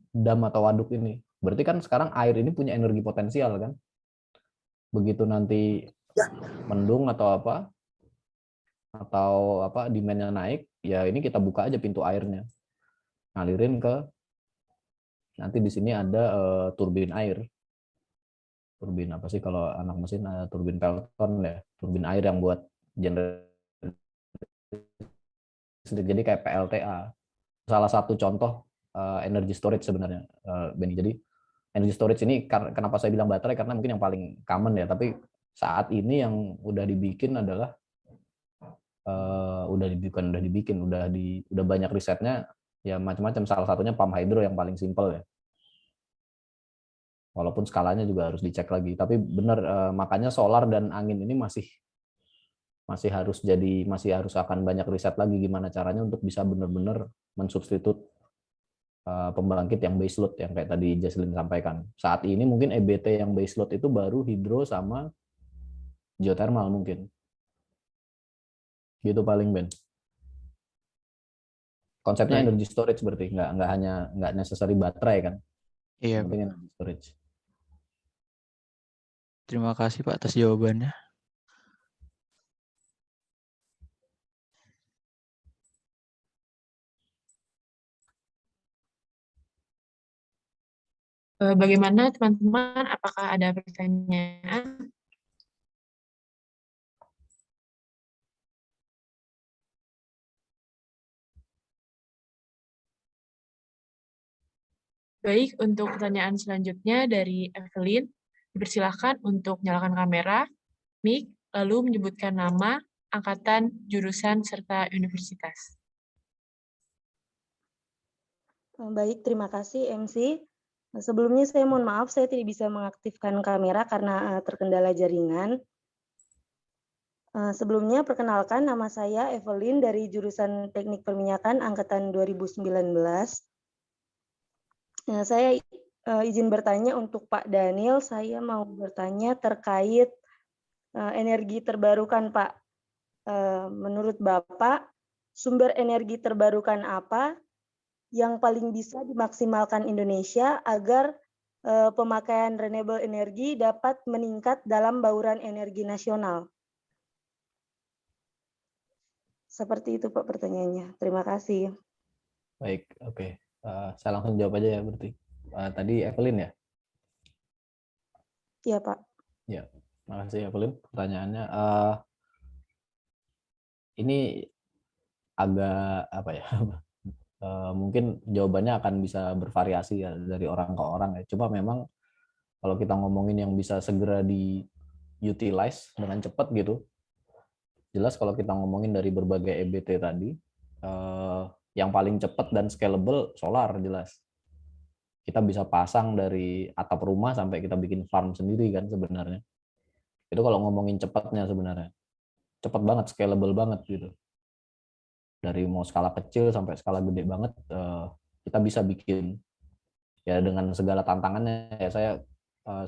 dam atau waduk ini? Berarti kan sekarang air ini punya energi potensial kan? Begitu nanti mendung atau demand-nya naik, ya ini kita buka aja pintu airnya. Ngalirin ke, nanti di sini ada turbin air. Turbin apa sih kalau anak mesin, turbin Pelton ya, turbin air yang buat generasi listrik. Jadi kayak PLTA. Salah satu contoh energy storage sebenarnya, Benny. Jadi energy storage ini kenapa saya bilang baterai, karena mungkin yang paling common ya, tapi saat ini yang udah dibikin adalah udah banyak risetnya ya, macam-macam. Salah satunya pump hydro yang paling simpel ya. Walaupun skalanya juga harus dicek lagi. Tapi benar, makanya solar dan angin ini masih harus akan banyak riset lagi gimana caranya untuk bisa benar-benar mensubstitut pembangkit yang baseload yang kayak tadi Jaslyn sampaikan. Saat ini mungkin EBT yang baseload itu baru hidro sama geothermal mungkin. Gitu paling, Ben. Konsepnya Baik. energy storage berarti nggak necessary baterai kan? Iya, Yang penting energy storage. terima kasih Pak atas jawabannya. Bagaimana teman-teman? Apakah ada pertanyaan? Baik, untuk pertanyaan selanjutnya dari Evelyn, dipersilakan untuk nyalakan kamera, mic, lalu menyebutkan nama, angkatan, jurusan, serta universitas. Baik, terima kasih MC. Sebelumnya saya mohon maaf saya tidak bisa mengaktifkan kamera karena terkendala jaringan. Sebelumnya perkenalkan, nama saya Evelyn dari jurusan Teknik Perminyakan angkatan 2019. Saya izin bertanya untuk Pak Daniel, saya mau bertanya terkait energi terbarukan, Pak. Menurut Bapak, sumber energi terbarukan apa yang paling bisa dimaksimalkan Indonesia agar pemakaian renewable energi dapat meningkat dalam bauran energi nasional? Seperti itu Pak pertanyaannya. Terima kasih. Baik, oke. Saya langsung jawab aja ya berarti. Tadi Evelyn ya? Iya Pak. Ya, makasih Evelyn pertanyaannya. Ini agak apa ya? Mungkin jawabannya akan bisa bervariasi ya dari orang ke orang ya. Cuma memang kalau kita ngomongin yang bisa segera di-utilize dengan cepat gitu, jelas kalau kita ngomongin dari berbagai EBT tadi, yang paling cepat dan scalable solar jelas. Kita bisa pasang dari atap rumah sampai kita bikin farm sendiri kan sebenarnya. Itu kalau ngomongin cepatnya sebenarnya. Cepat banget, scalable banget gitu. Dari mau skala kecil sampai skala gede banget, kita bisa bikin. Ya dengan segala tantangannya, ya saya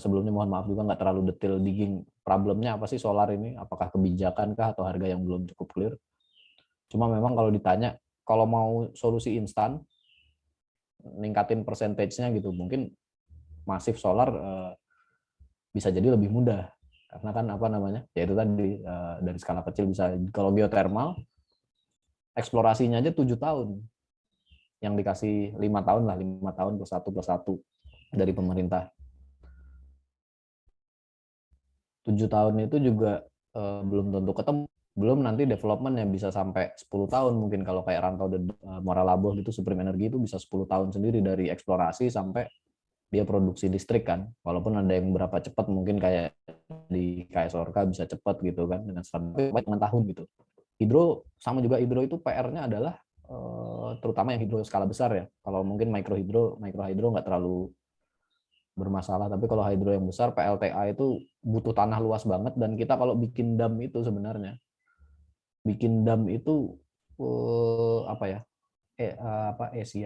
sebelumnya mohon maaf juga nggak terlalu detail digging problemnya apa sih solar ini, apakah kebijakan kah atau harga yang belum cukup clear. Cuma memang kalau ditanya, kalau mau solusi instan, ningkatin percentage-nya gitu, mungkin masif solar bisa jadi lebih mudah. Karena kan apa namanya, ya itu tadi dari skala kecil bisa. Kalau geothermal, eksplorasinya aja 7 tahun. Yang dikasih 5 tahun lah, 5 tahun plus 1 dari pemerintah. 7 tahun itu juga belum tentu ketemu. Belum nanti development yang bisa sampai 10 tahun mungkin kalau kayak Rantau dan Muara Labuh gitu, Supreme Energy itu bisa 10 tahun sendiri dari eksplorasi sampai dia produksi listrik kan. Walaupun ada yang berapa cepat mungkin kayak di KS Orka bisa cepat gitu kan dengan tahun gitu. Hidro sama juga, hidro itu PR-nya adalah terutama yang hidro skala besar ya. Kalau mungkin mikrohidro nggak terlalu bermasalah, tapi kalau hidro yang besar PLTA itu butuh tanah luas banget, dan kita kalau bikin dam itu sebenarnya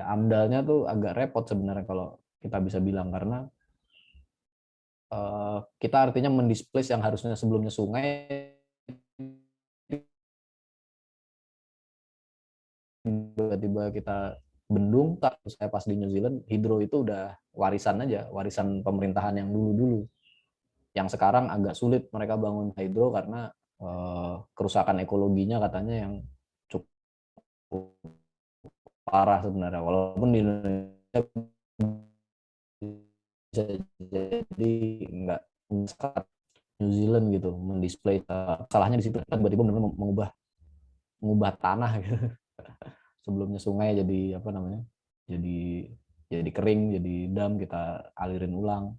amdalnya tuh agak repot sebenarnya kalau kita bisa bilang, karena kita artinya mendisplace yang harusnya sebelumnya sungai, tiba-tiba kita bendung. Saya pas di New Zealand, hidro itu udah warisan pemerintahan yang dulu-dulu, yang sekarang agak sulit mereka bangun hidro karena kerusakan ekologinya katanya yang cukup parah sebenarnya. Walaupun di Indonesia bisa jadi nggak New Zealand gitu mendisplay, salahnya di situ tiba-tiba benar-benar mengubah tanah gitu. Sebelumnya sungai jadi apa namanya? Jadi kering, jadi dam, kita alirin ulang.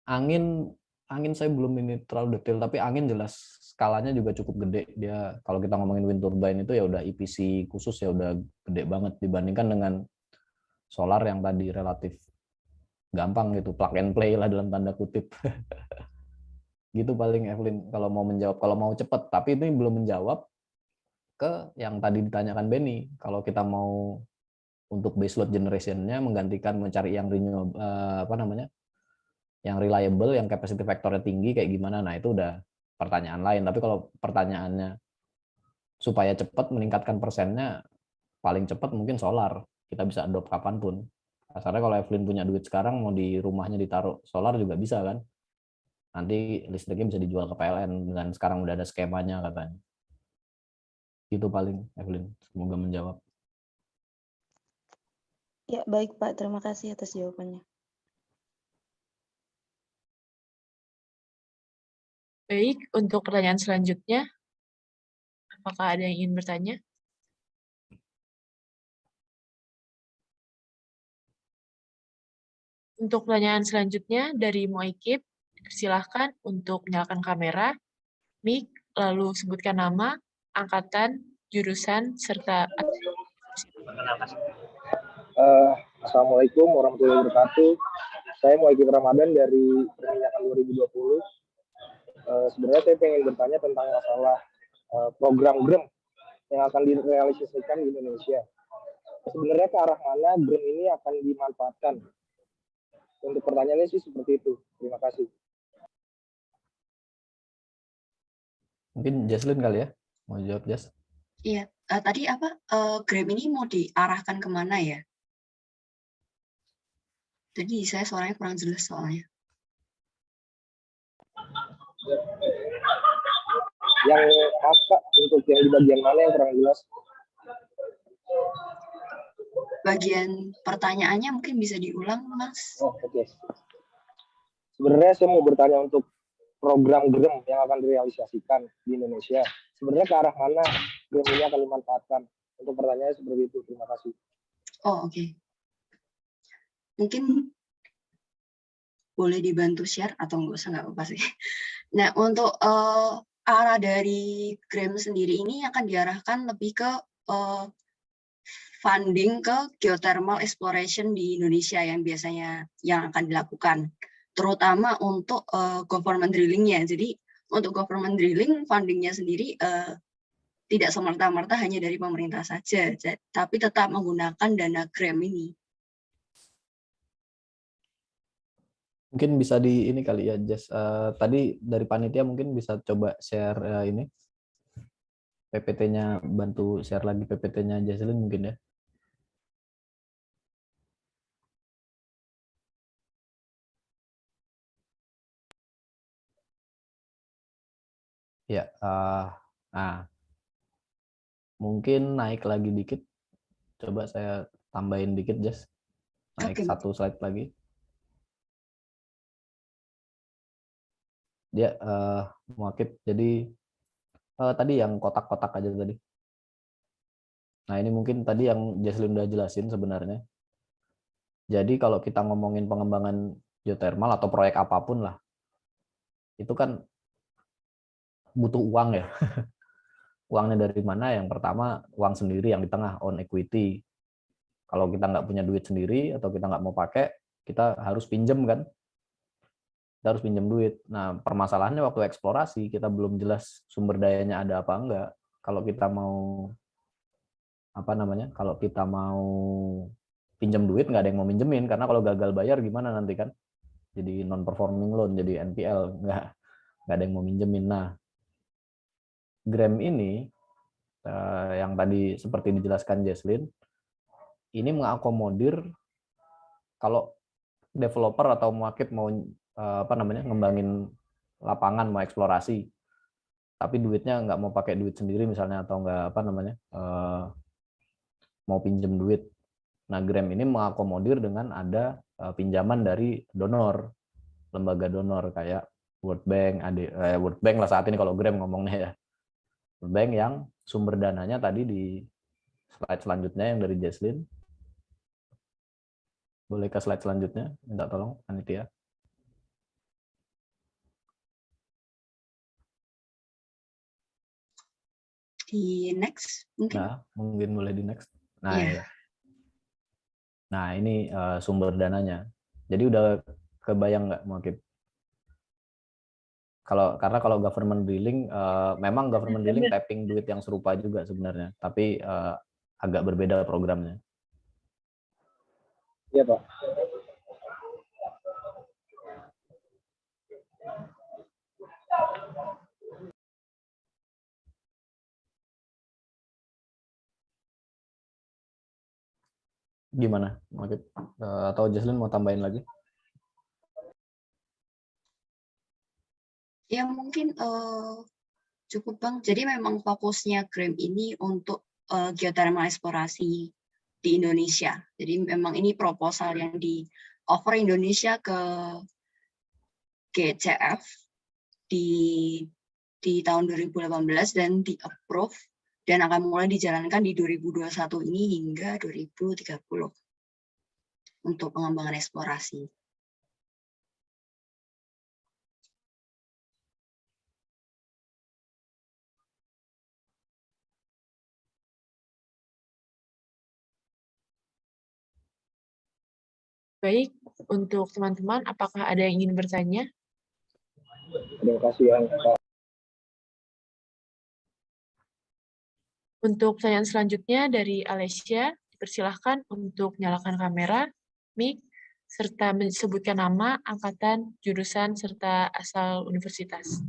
Angin saya belum ini terlalu detail, tapi angin jelas skalanya juga cukup gede. Dia kalau kita ngomongin wind turbine itu ya udah EPC khusus, ya udah gede banget dibandingkan dengan solar yang tadi relatif gampang gitu, plug and play lah dalam tanda kutip. Gitu paling Evelyn kalau mau menjawab, kalau mau cepet. Tapi ini belum menjawab ke yang tadi ditanyakan Benny. Kalau kita mau untuk baseload generation-nya menggantikan mencari yang renewable, apa namanya, yang reliable, yang capacity factor-nya tinggi kayak gimana, nah itu udah pertanyaan lain. Tapi kalau pertanyaannya supaya cepat meningkatkan persennya, paling cepat mungkin solar, kita bisa adopt kapanpun. Kasarnya kalau Evelyn punya duit sekarang, mau di rumahnya ditaruh solar juga bisa kan, nanti listriknya bisa dijual ke PLN, dan sekarang udah ada skemanya katanya. Itu paling Evelyn, semoga menjawab. Ya, baik Pak, terima kasih atas jawabannya. Baik, untuk pertanyaan selanjutnya, apakah ada yang ingin bertanya? Untuk pertanyaan selanjutnya dari Moikip, silahkan untuk menyalakan kamera, mic, lalu sebutkan nama, angkatan, jurusan, serta Assalamualaikum warahmatullahi wabarakatuh. Saya Moikip Ramadan dari Perminyakan 2020. Sebenarnya saya ingin bertanya tentang masalah program GREM yang akan direalisasikan di Indonesia. Sebenarnya ke arah mana GREM ini akan dimanfaatkan? Untuk pertanyaannya sih seperti itu. Terima kasih. Mungkin Jaslyn kali ya, mau jawab Jas? Iya, tadi apa GREM ini mau diarahkan kemana ya? Jadi saya suaranya kurang jelas soalnya. Yang apa untuk yang di bagian mana yang kurang jelas? Bagian pertanyaannya mungkin bisa diulang, Mas. Oh, oke. Sebenarnya saya mau bertanya untuk program GREM yang akan direalisasikan di Indonesia. Sebenarnya ke arah mana GREM ini akan dimanfaatkan? Untuk pertanyaannya seperti itu. Terima kasih. Oh, oke. Mungkin boleh dibantu share atau nggak usah, nggak apa-apa sih. Nah, untuk arah dari GREM sendiri ini akan diarahkan lebih ke funding ke geothermal exploration di Indonesia yang biasanya yang akan dilakukan, terutama untuk government drilling-nya. Jadi untuk government drilling fundingnya sendiri tidak semerta-merta hanya dari pemerintah saja, tapi tetap menggunakan dana GREM ini. Mungkin bisa di ini kali ya, Jas. Tadi dari panitia mungkin bisa coba share ini PPT-nya, bantu share lagi PPT-nya Jaslyn mungkin ya. Ya, nah mungkin naik lagi dikit. Coba saya tambahin dikit, Jas. Naik Oke. satu slide lagi. Dia Muakib. Jadi tadi yang kotak-kotak aja tadi. Nah, ini mungkin tadi yang Jaslyn udah jelasin sebenarnya. Jadi kalau kita ngomongin pengembangan geothermal atau proyek apapun lah, itu kan butuh uang ya. Uangnya dari mana? Yang pertama, uang sendiri yang di tengah, own equity. Kalau kita nggak punya duit sendiri atau kita nggak mau pakai, kita harus pinjam kan? Kita harus pinjam duit. Nah, permasalahannya waktu eksplorasi, kita belum jelas sumber dayanya ada apa enggak. Kalau kita mau, apa namanya, kalau kita mau pinjam duit, nggak ada yang mau minjemin, karena kalau gagal bayar gimana nanti kan? Jadi non-performing loan, jadi NPL, nggak ada yang mau minjemin. Nah, GREM ini, yang tadi seperti dijelaskan Jaslyn, ini mengakomodir kalau developer atau market mau apa namanya, ngembangin lapangan, mau eksplorasi, tapi duitnya nggak mau pakai duit sendiri misalnya, atau nggak apa namanya, mau pinjam duit. Nah, GREM ini mengakomodir dengan ada pinjaman dari donor, lembaga donor kayak World Bank, World Bank lah saat ini kalau GREM ngomongnya ya, World Bank yang sumber dananya tadi slide selanjutnya yang dari Jesslyn. Boleh ke slide selanjutnya, minta tolong panitia. Di next mungkin. Nah, mungkin boleh di next. Nah, Iya. ya. Nah, ini sumber dananya. Jadi udah kebayang nggak, Mokib? Karena kalau government drilling, memang government drilling tapping duit yang serupa juga sebenarnya, tapi agak berbeda programnya. Iya, Pak. Gimana, Mokib? Atau Jesslyn mau tambahin lagi? Ya mungkin cukup Bang. Jadi memang fokusnya GRAM ini untuk geothermal eksplorasi di Indonesia. Jadi memang ini proposal yang di offer Indonesia ke GCF di tahun 2018 dan di approve dan akan mulai dijalankan di 2021 ini hingga 2030 untuk pengembangan eksplorasi. Baik, untuk teman-teman, apakah ada yang ingin bertanya? Terima kasih yang Pak. Untuk pertanyaan selanjutnya dari Alessia, dipersilahkan untuk nyalakan kamera, mic, serta menyebutkan nama, angkatan, jurusan, serta asal universitas.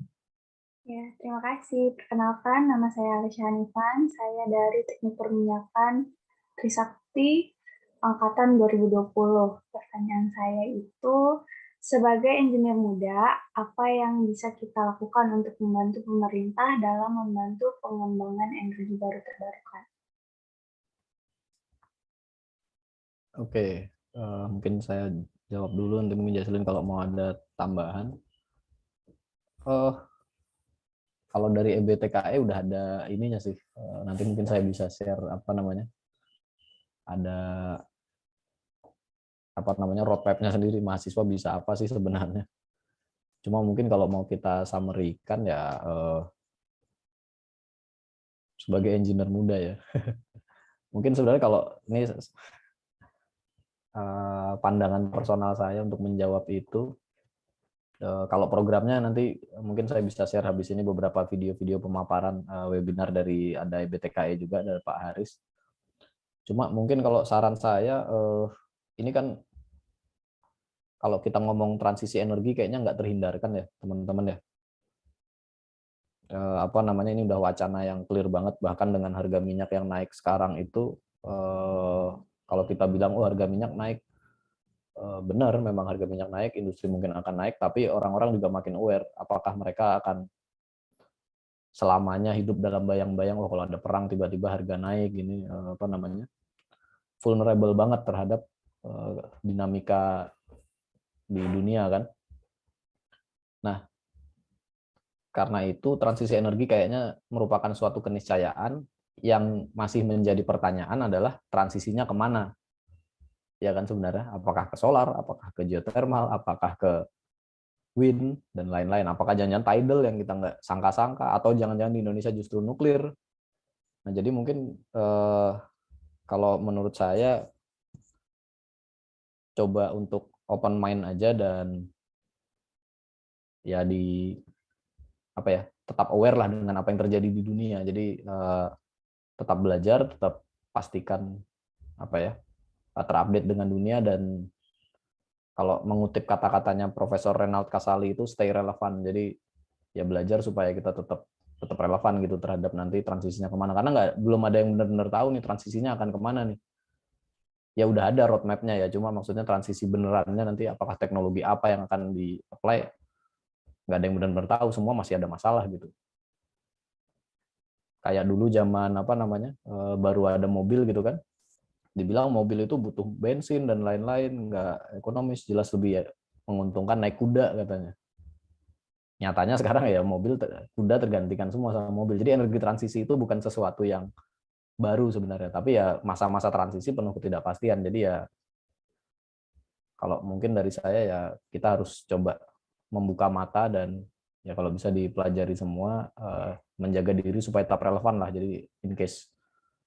Ya, terima kasih. Perkenalkan, nama saya Alessia Hanifan. Saya dari Teknik Perminyakan Trisakti, angkatan 2020. Pertanyaan saya itu, sebagai engineer muda, apa yang bisa kita lakukan untuk membantu pemerintah dalam membantu pengembangan energi baru terbarukan? Oke, mungkin saya jawab dulu, nanti mungkin Jesslyn kalau mau ada tambahan. Kalau dari EBTKE udah ada ininya sih. Nanti mungkin saya bisa share ada roadmap-nya sendiri, mahasiswa bisa apa sih sebenarnya. Cuma mungkin kalau mau kita summary-kan ya sebagai engineer muda ya. Mungkin sebenarnya kalau ini pandangan personal saya untuk menjawab itu, kalau programnya nanti mungkin saya bisa share habis ini beberapa video-video pemaparan webinar dari ada EBTKE juga dari Pak Haris. Cuma mungkin kalau saran saya, ini kan kalau kita ngomong transisi energi kayaknya nggak terhindarkan ya teman-teman ya. Ini udah wacana yang clear banget, bahkan dengan harga minyak yang naik sekarang itu, kalau kita bilang harga minyak naik, benar memang harga minyak naik, industri mungkin akan naik, tapi orang-orang juga makin aware apakah mereka akan selamanya hidup dalam bayang-bayang kalau ada perang tiba-tiba harga naik gini, vulnerable banget terhadap dinamika di dunia kan. Nah, karena itu transisi energi kayaknya merupakan suatu keniscayaan. Yang masih menjadi pertanyaan adalah transisinya kemana? Ya kan sebenarnya, apakah ke solar, apakah ke geothermal, apakah ke wind, dan lain-lain. Apakah jangan-jangan tidal yang kita nggak sangka-sangka, atau jangan-jangan di Indonesia justru nuklir. Nah, jadi mungkin kalau menurut saya, coba untuk open mind aja dan ya tetap aware lah dengan apa yang terjadi di dunia. Jadi tetap belajar, tetap pastikan terupdate dengan dunia, dan kalau mengutip kata-katanya Profesor Renald Kasali itu stay relevan. Jadi ya belajar supaya kita tetap relevan gitu terhadap nanti transisinya kemana. Karena belum ada yang benar-benar tahu nih transisinya akan kemana nih. Ya udah ada roadmap-nya ya, cuma maksudnya transisi benerannya nanti apakah teknologi apa yang akan di-apply, nggak ada yang benar-benar tahu, semua masih ada masalah gitu. Kayak dulu zaman baru ada mobil gitu kan, dibilang mobil itu butuh bensin dan lain-lain, nggak ekonomis, jelas lebih menguntungkan naik kuda katanya. Nyatanya sekarang ya kuda tergantikan semua sama mobil. Jadi energi transisi itu bukan sesuatu yang baru sebenarnya, tapi ya masa-masa transisi penuh ketidakpastian. Jadi ya kalau mungkin dari saya ya kita harus coba membuka mata dan ya kalau bisa dipelajari semua, menjaga diri supaya tetap relevan lah. Jadi in case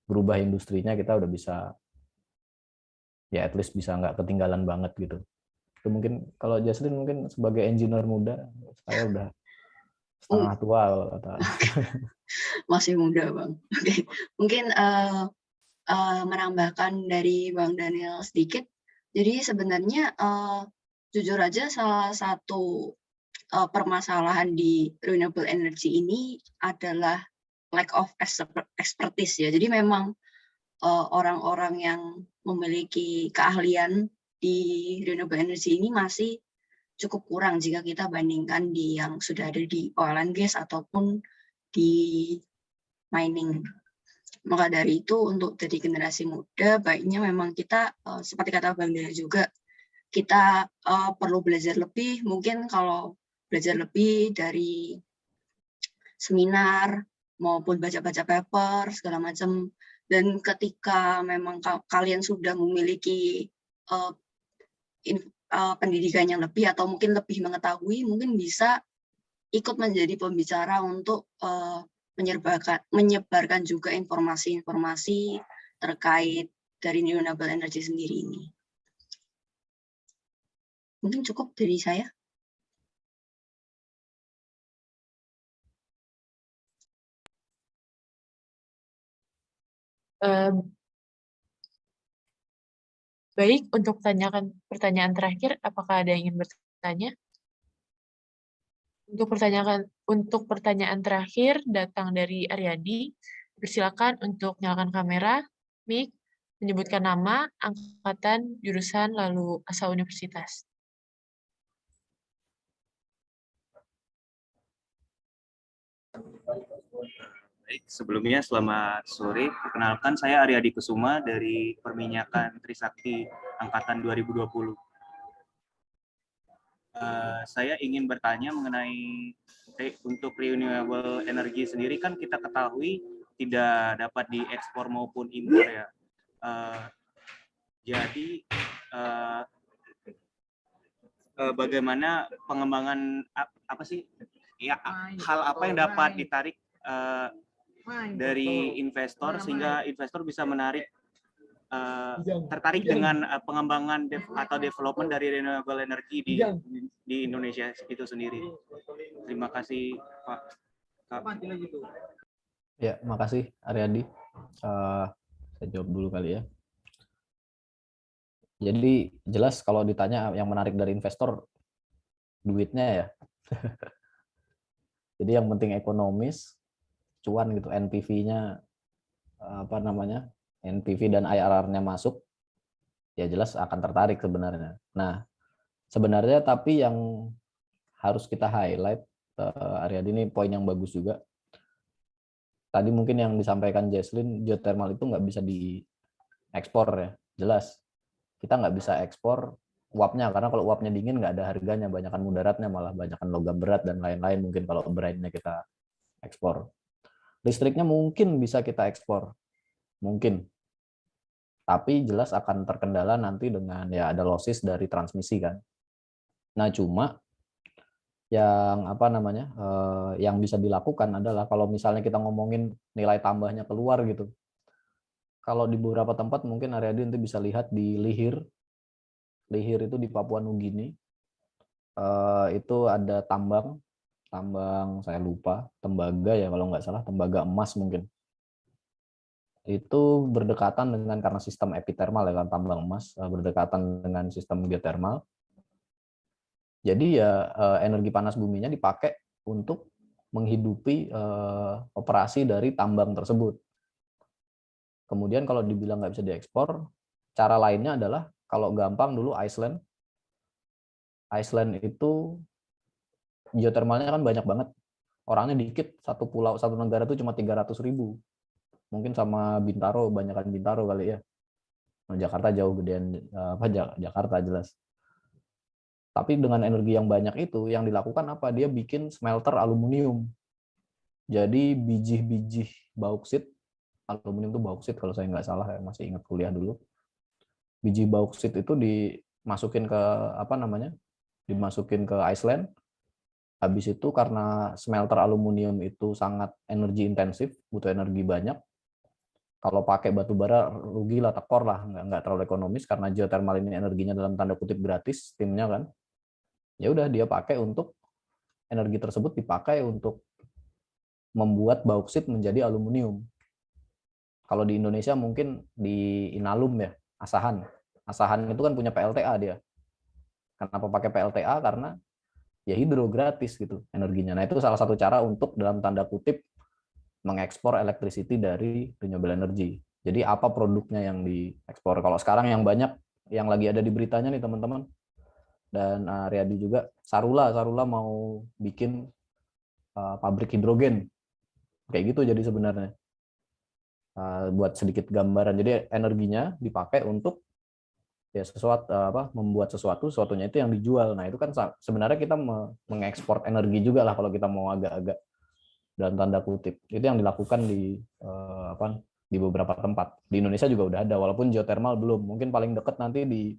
berubah industrinya kita udah bisa ya at least bisa nggak ketinggalan banget gitu. Itu mungkin kalau Jaslyn mungkin sebagai engineer muda, saya udah setengah tua kata. Masih muda Bang. Oke, mungkin menambahkan dari Bang Daniel sedikit. Jadi sebenarnya jujur aja salah satu permasalahan di renewable energy ini adalah lack of expertise ya. Jadi memang orang-orang yang memiliki keahlian di renewable energy ini masih cukup kurang jika kita bandingkan di yang sudah ada di oil and gas ataupun di mining. Maka dari itu untuk jadi generasi muda baiknya memang kita seperti kata Bang Daniel juga kita perlu belajar lebih, mungkin kalau belajar lebih dari seminar maupun baca-baca paper segala macam. Dan ketika memang kalian sudah memiliki pendidikan yang lebih atau mungkin lebih mengetahui, mungkin bisa ikut menjadi pembicara untuk menyebarkan juga informasi-informasi terkait dari renewable energy sendiri ini. Mungkin cukup dari saya. Baik, untuk pertanyaan terakhir, apakah ada yang ingin bertanya? Untuk pertanyaan terakhir datang dari Aryadi. Persilakan untuk nyalakan kamera, mic, menyebutkan nama, angkatan, jurusan, lalu asal universitas. Baik, sebelumnya selamat sore. Perkenalkan, saya Aryadi Kusuma dari Perminyakan Trisakti Angkatan 2020. Saya ingin bertanya mengenai untuk renewable energy sendiri, kan kita ketahui tidak dapat diekspor maupun impor ya. Jadi bagaimana pengembangan apa sih? Ya, hal apa yang dapat ditarik dari investor sehingga investor bisa tertarik dengan pengembangan atau development dari renewable energy di Indonesia itu sendiri. Terima kasih Pak. Ya, makasih Aryadi. Saya jawab dulu kali ya. Jadi jelas kalau ditanya yang menarik dari investor duitnya ya. Jadi yang penting ekonomis, cuan gitu, NPV-nya apa namanya, NPV dan IRR-nya masuk, ya jelas akan tertarik sebenarnya. Nah, sebenarnya tapi yang harus kita highlight, Aryadi, ini poin yang bagus juga. Tadi mungkin yang disampaikan Jaslyn, geothermal itu nggak bisa diekspor ya, jelas. Kita nggak bisa ekspor uapnya, karena kalau uapnya dingin nggak ada harganya, banyakan mudaratnya, malah banyakan logam berat dan lain-lain mungkin kalau brine-nya kita ekspor. Listriknya mungkin bisa kita ekspor, mungkin. Tapi jelas akan terkendala nanti dengan ya ada losses dari transmisi kan. Nah cuma yang apa namanya yang bisa dilakukan adalah kalau misalnya kita ngomongin nilai tambahnya keluar gitu. Kalau di beberapa tempat mungkin Aryadi nanti bisa lihat di Lihir itu di Papua Nugini. Itu ada tambang saya lupa, tembaga ya kalau nggak salah, tembaga emas mungkin. Itu berdekatan dengan, karena sistem epithermal ya kan, tambang emas berdekatan dengan sistem geothermal. Jadi ya energi panas buminya dipakai untuk menghidupi operasi dari tambang tersebut. Kemudian kalau dibilang nggak bisa diekspor, cara lainnya adalah kalau gampang dulu Iceland itu geothermalnya kan banyak banget, orangnya dikit, satu pulau, satu negara itu cuma 300.000, mungkin sama Bintaro, banyakan Bintaro kali ya. Jakarta jauh gedean Jakarta jelas. Tapi dengan energi yang banyak itu, yang dilakukan apa? Dia bikin smelter aluminium. Jadi biji-biji bauksit aluminium itu bauksit kalau saya nggak salah, ya, masih ingat kuliah dulu. Biji bauksit itu dimasukin ke dimasukin ke Iceland. Habis itu karena smelter aluminium itu sangat energi intensif, butuh energi banyak. Kalau pakai batu bara rugi lah, tekor lah, nggak terlalu ekonomis karena geothermal ini energinya dalam tanda kutip gratis, timnya kan. Ya udah dia pakai untuk energi tersebut dipakai untuk membuat bauksit menjadi aluminium. Kalau di Indonesia mungkin di Inalum ya, Asahan. Asahan itu kan punya PLTA dia. Kenapa pakai PLTA? Karena ya hidro gratis gitu energinya. Nah, itu salah satu cara untuk dalam tanda kutip mengekspor electricity dari renewable energy. Jadi apa produknya yang diekspor? Kalau sekarang yang banyak yang lagi ada di beritanya nih teman-teman, dan Riyadi juga, Sarula mau bikin pabrik hidrogen. Kayak gitu jadi sebenarnya. Buat sedikit gambaran. Jadi energinya dipakai untuk ya sesuatu membuat sesuatunya itu yang dijual. Nah, itu kan sebenarnya kita mengekspor energi juga lah kalau kita mau agak-agak dalam tanda kutip. Itu yang dilakukan di beberapa tempat. Di Indonesia juga udah ada, walaupun geothermal belum. Mungkin paling dekat nanti di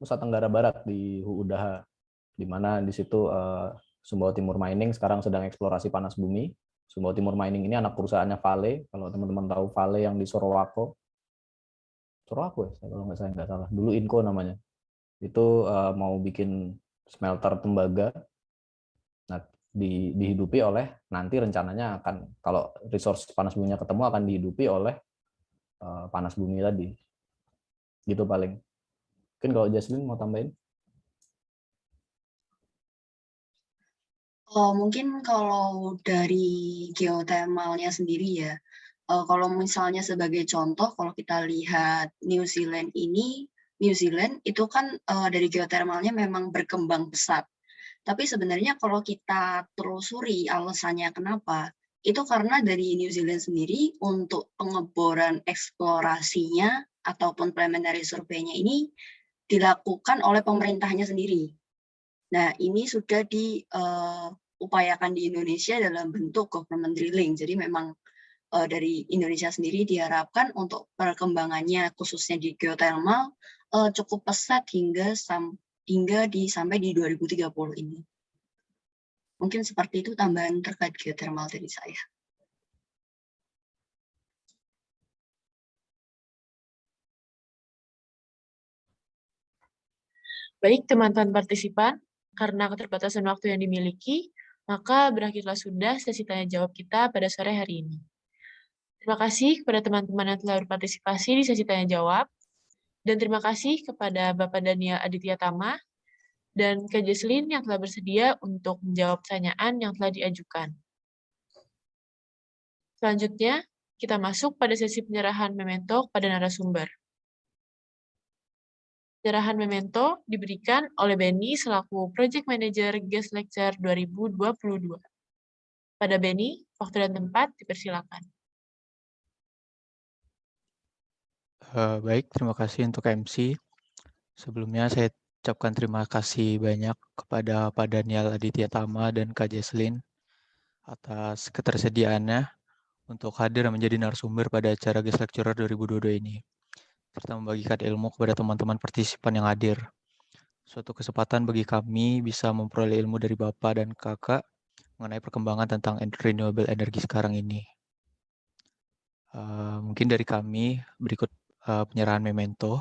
Nusa Tenggara Barat di Huudaha, di mana di situ Sumbawa Timur Mining sekarang sedang eksplorasi panas bumi. Sumbawa Timur Mining ini anak perusahaannya Vale. Kalau teman-teman tahu Vale yang di Sorowako ya, kalau nggak salah. Dulu Inco namanya. Itu mau bikin smelter tembaga. Nah, dihidupi oleh, nanti rencananya akan, kalau resource panas buminya ketemu, akan dihidupi oleh panas bumi tadi. Gitu paling. Mungkin kalau Jaslyn mau tambahin? Mungkin kalau dari geothermalnya sendiri ya, kalau misalnya sebagai contoh, kalau kita lihat New Zealand itu kan dari geothermalnya memang berkembang pesat. Tapi sebenarnya kalau kita telusuri alasannya kenapa, itu karena dari New Zealand sendiri untuk pengeboran eksplorasinya ataupun preliminary survey-nya ini dilakukan oleh pemerintahnya sendiri. Nah, ini sudah diupayakan di Indonesia dalam bentuk government drilling. Jadi memang dari Indonesia sendiri diharapkan untuk perkembangannya khususnya di geothermal cukup pesat sampai di 2030 ini. Mungkin seperti itu tambahan terkait geothermal dari saya. Baik teman-teman partisipan, karena keterbatasan waktu yang dimiliki, maka berakhirlah sudah sesi tanya jawab kita pada sore hari ini. Terima kasih kepada teman-teman yang telah berpartisipasi di sesi tanya jawab, dan terima kasih kepada Bapak Daniel Aditya Tama dan Kak Jesslyn yang telah bersedia untuk menjawab pertanyaan yang telah diajukan. Selanjutnya, kita masuk pada sesi penyerahan memento pada narasumber. Penyerahan memento diberikan oleh Benny selaku Project Manager Guest Lecture 2022. Pada Benny, waktu dan tempat dipersilakan. Baik, terima kasih untuk MC. Sebelumnya saya ucapkan terima kasih banyak kepada Pak Daniel Aditya Tama dan Kak Jesslyn atas ketersediaannya untuk hadir menjadi narasumber pada acara Guest Lecturer 2022 ini, serta membagikan ilmu kepada teman-teman partisipan yang hadir. Suatu kesempatan bagi kami bisa memperoleh ilmu dari Bapak dan Kakak mengenai perkembangan tentang renewable energy sekarang ini. Mungkin dari kami berikut penyerahan memento.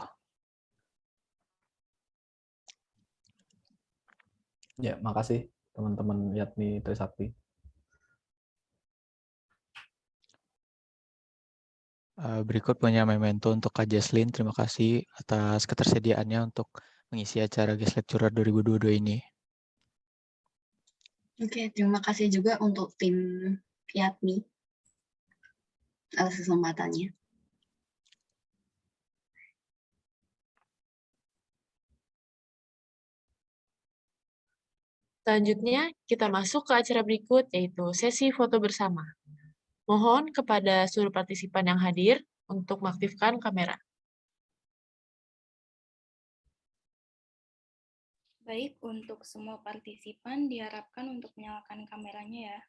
Ya, makasih teman-teman Yatni Trisakti. Berikut punya memento untuk Kak Jesslyn. Terima kasih atas ketersediaannya untuk mengisi acara Guest Lecturer 2022 ini. Oke, terima kasih juga untuk tim Yatni atas kesempatannya. Selanjutnya, kita masuk ke acara berikut, yaitu sesi foto bersama. Mohon kepada seluruh partisipan yang hadir untuk mengaktifkan kamera. Baik, untuk semua partisipan diharapkan untuk menyalakan kameranya ya.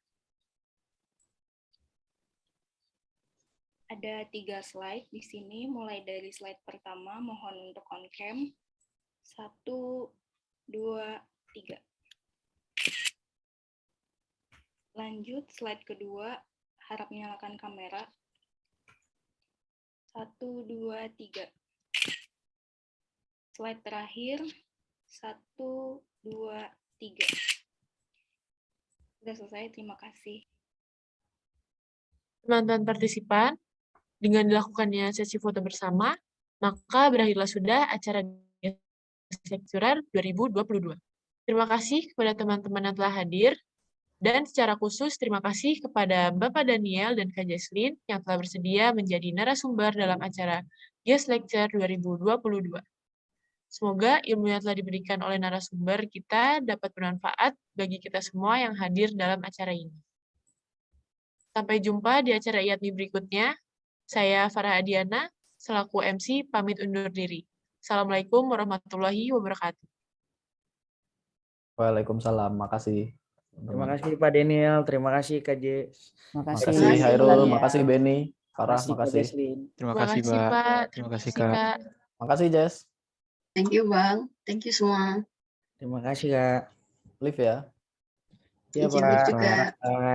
Ada 3 slide di sini, mulai dari slide pertama, mohon untuk on cam. 1, 2, 3. Lanjut, slide kedua, harap nyalakan kamera. 1, 2, 3. Slide terakhir, 1, 2, 3. Sudah selesai, terima kasih. Teman-teman partisipan, dengan dilakukannya sesi foto bersama, maka berakhirlah sudah acara Guest Lecturer 2022. Terima kasih kepada teman-teman yang telah hadir, dan secara khusus terima kasih kepada Bapak Daniel dan Kak Jesslyn yang telah bersedia menjadi narasumber dalam acara Guest Lecture 2022. Semoga ilmu yang telah diberikan oleh narasumber kita dapat bermanfaat bagi kita semua yang hadir dalam acara ini. Sampai jumpa di acara IATMI berikutnya. Saya Farah Adiana, selaku MC, pamit undur diri. Assalamualaikum warahmatullahi wabarakatuh. Waalaikumsalam, makasih. Terima kasih Pak Daniel, terima kasih Kak Jess. Makasih Hairul, makasih Benny, Farah, Makasih Kak makasih. Jesslyn. Terima kasih, Pak. Pak. Terima kasih, Kak. Makasih Jess. Thank you, Bang. Thank you semua. Terima kasih Kak. Live ya. Iya Izin Pak. juga. Bye.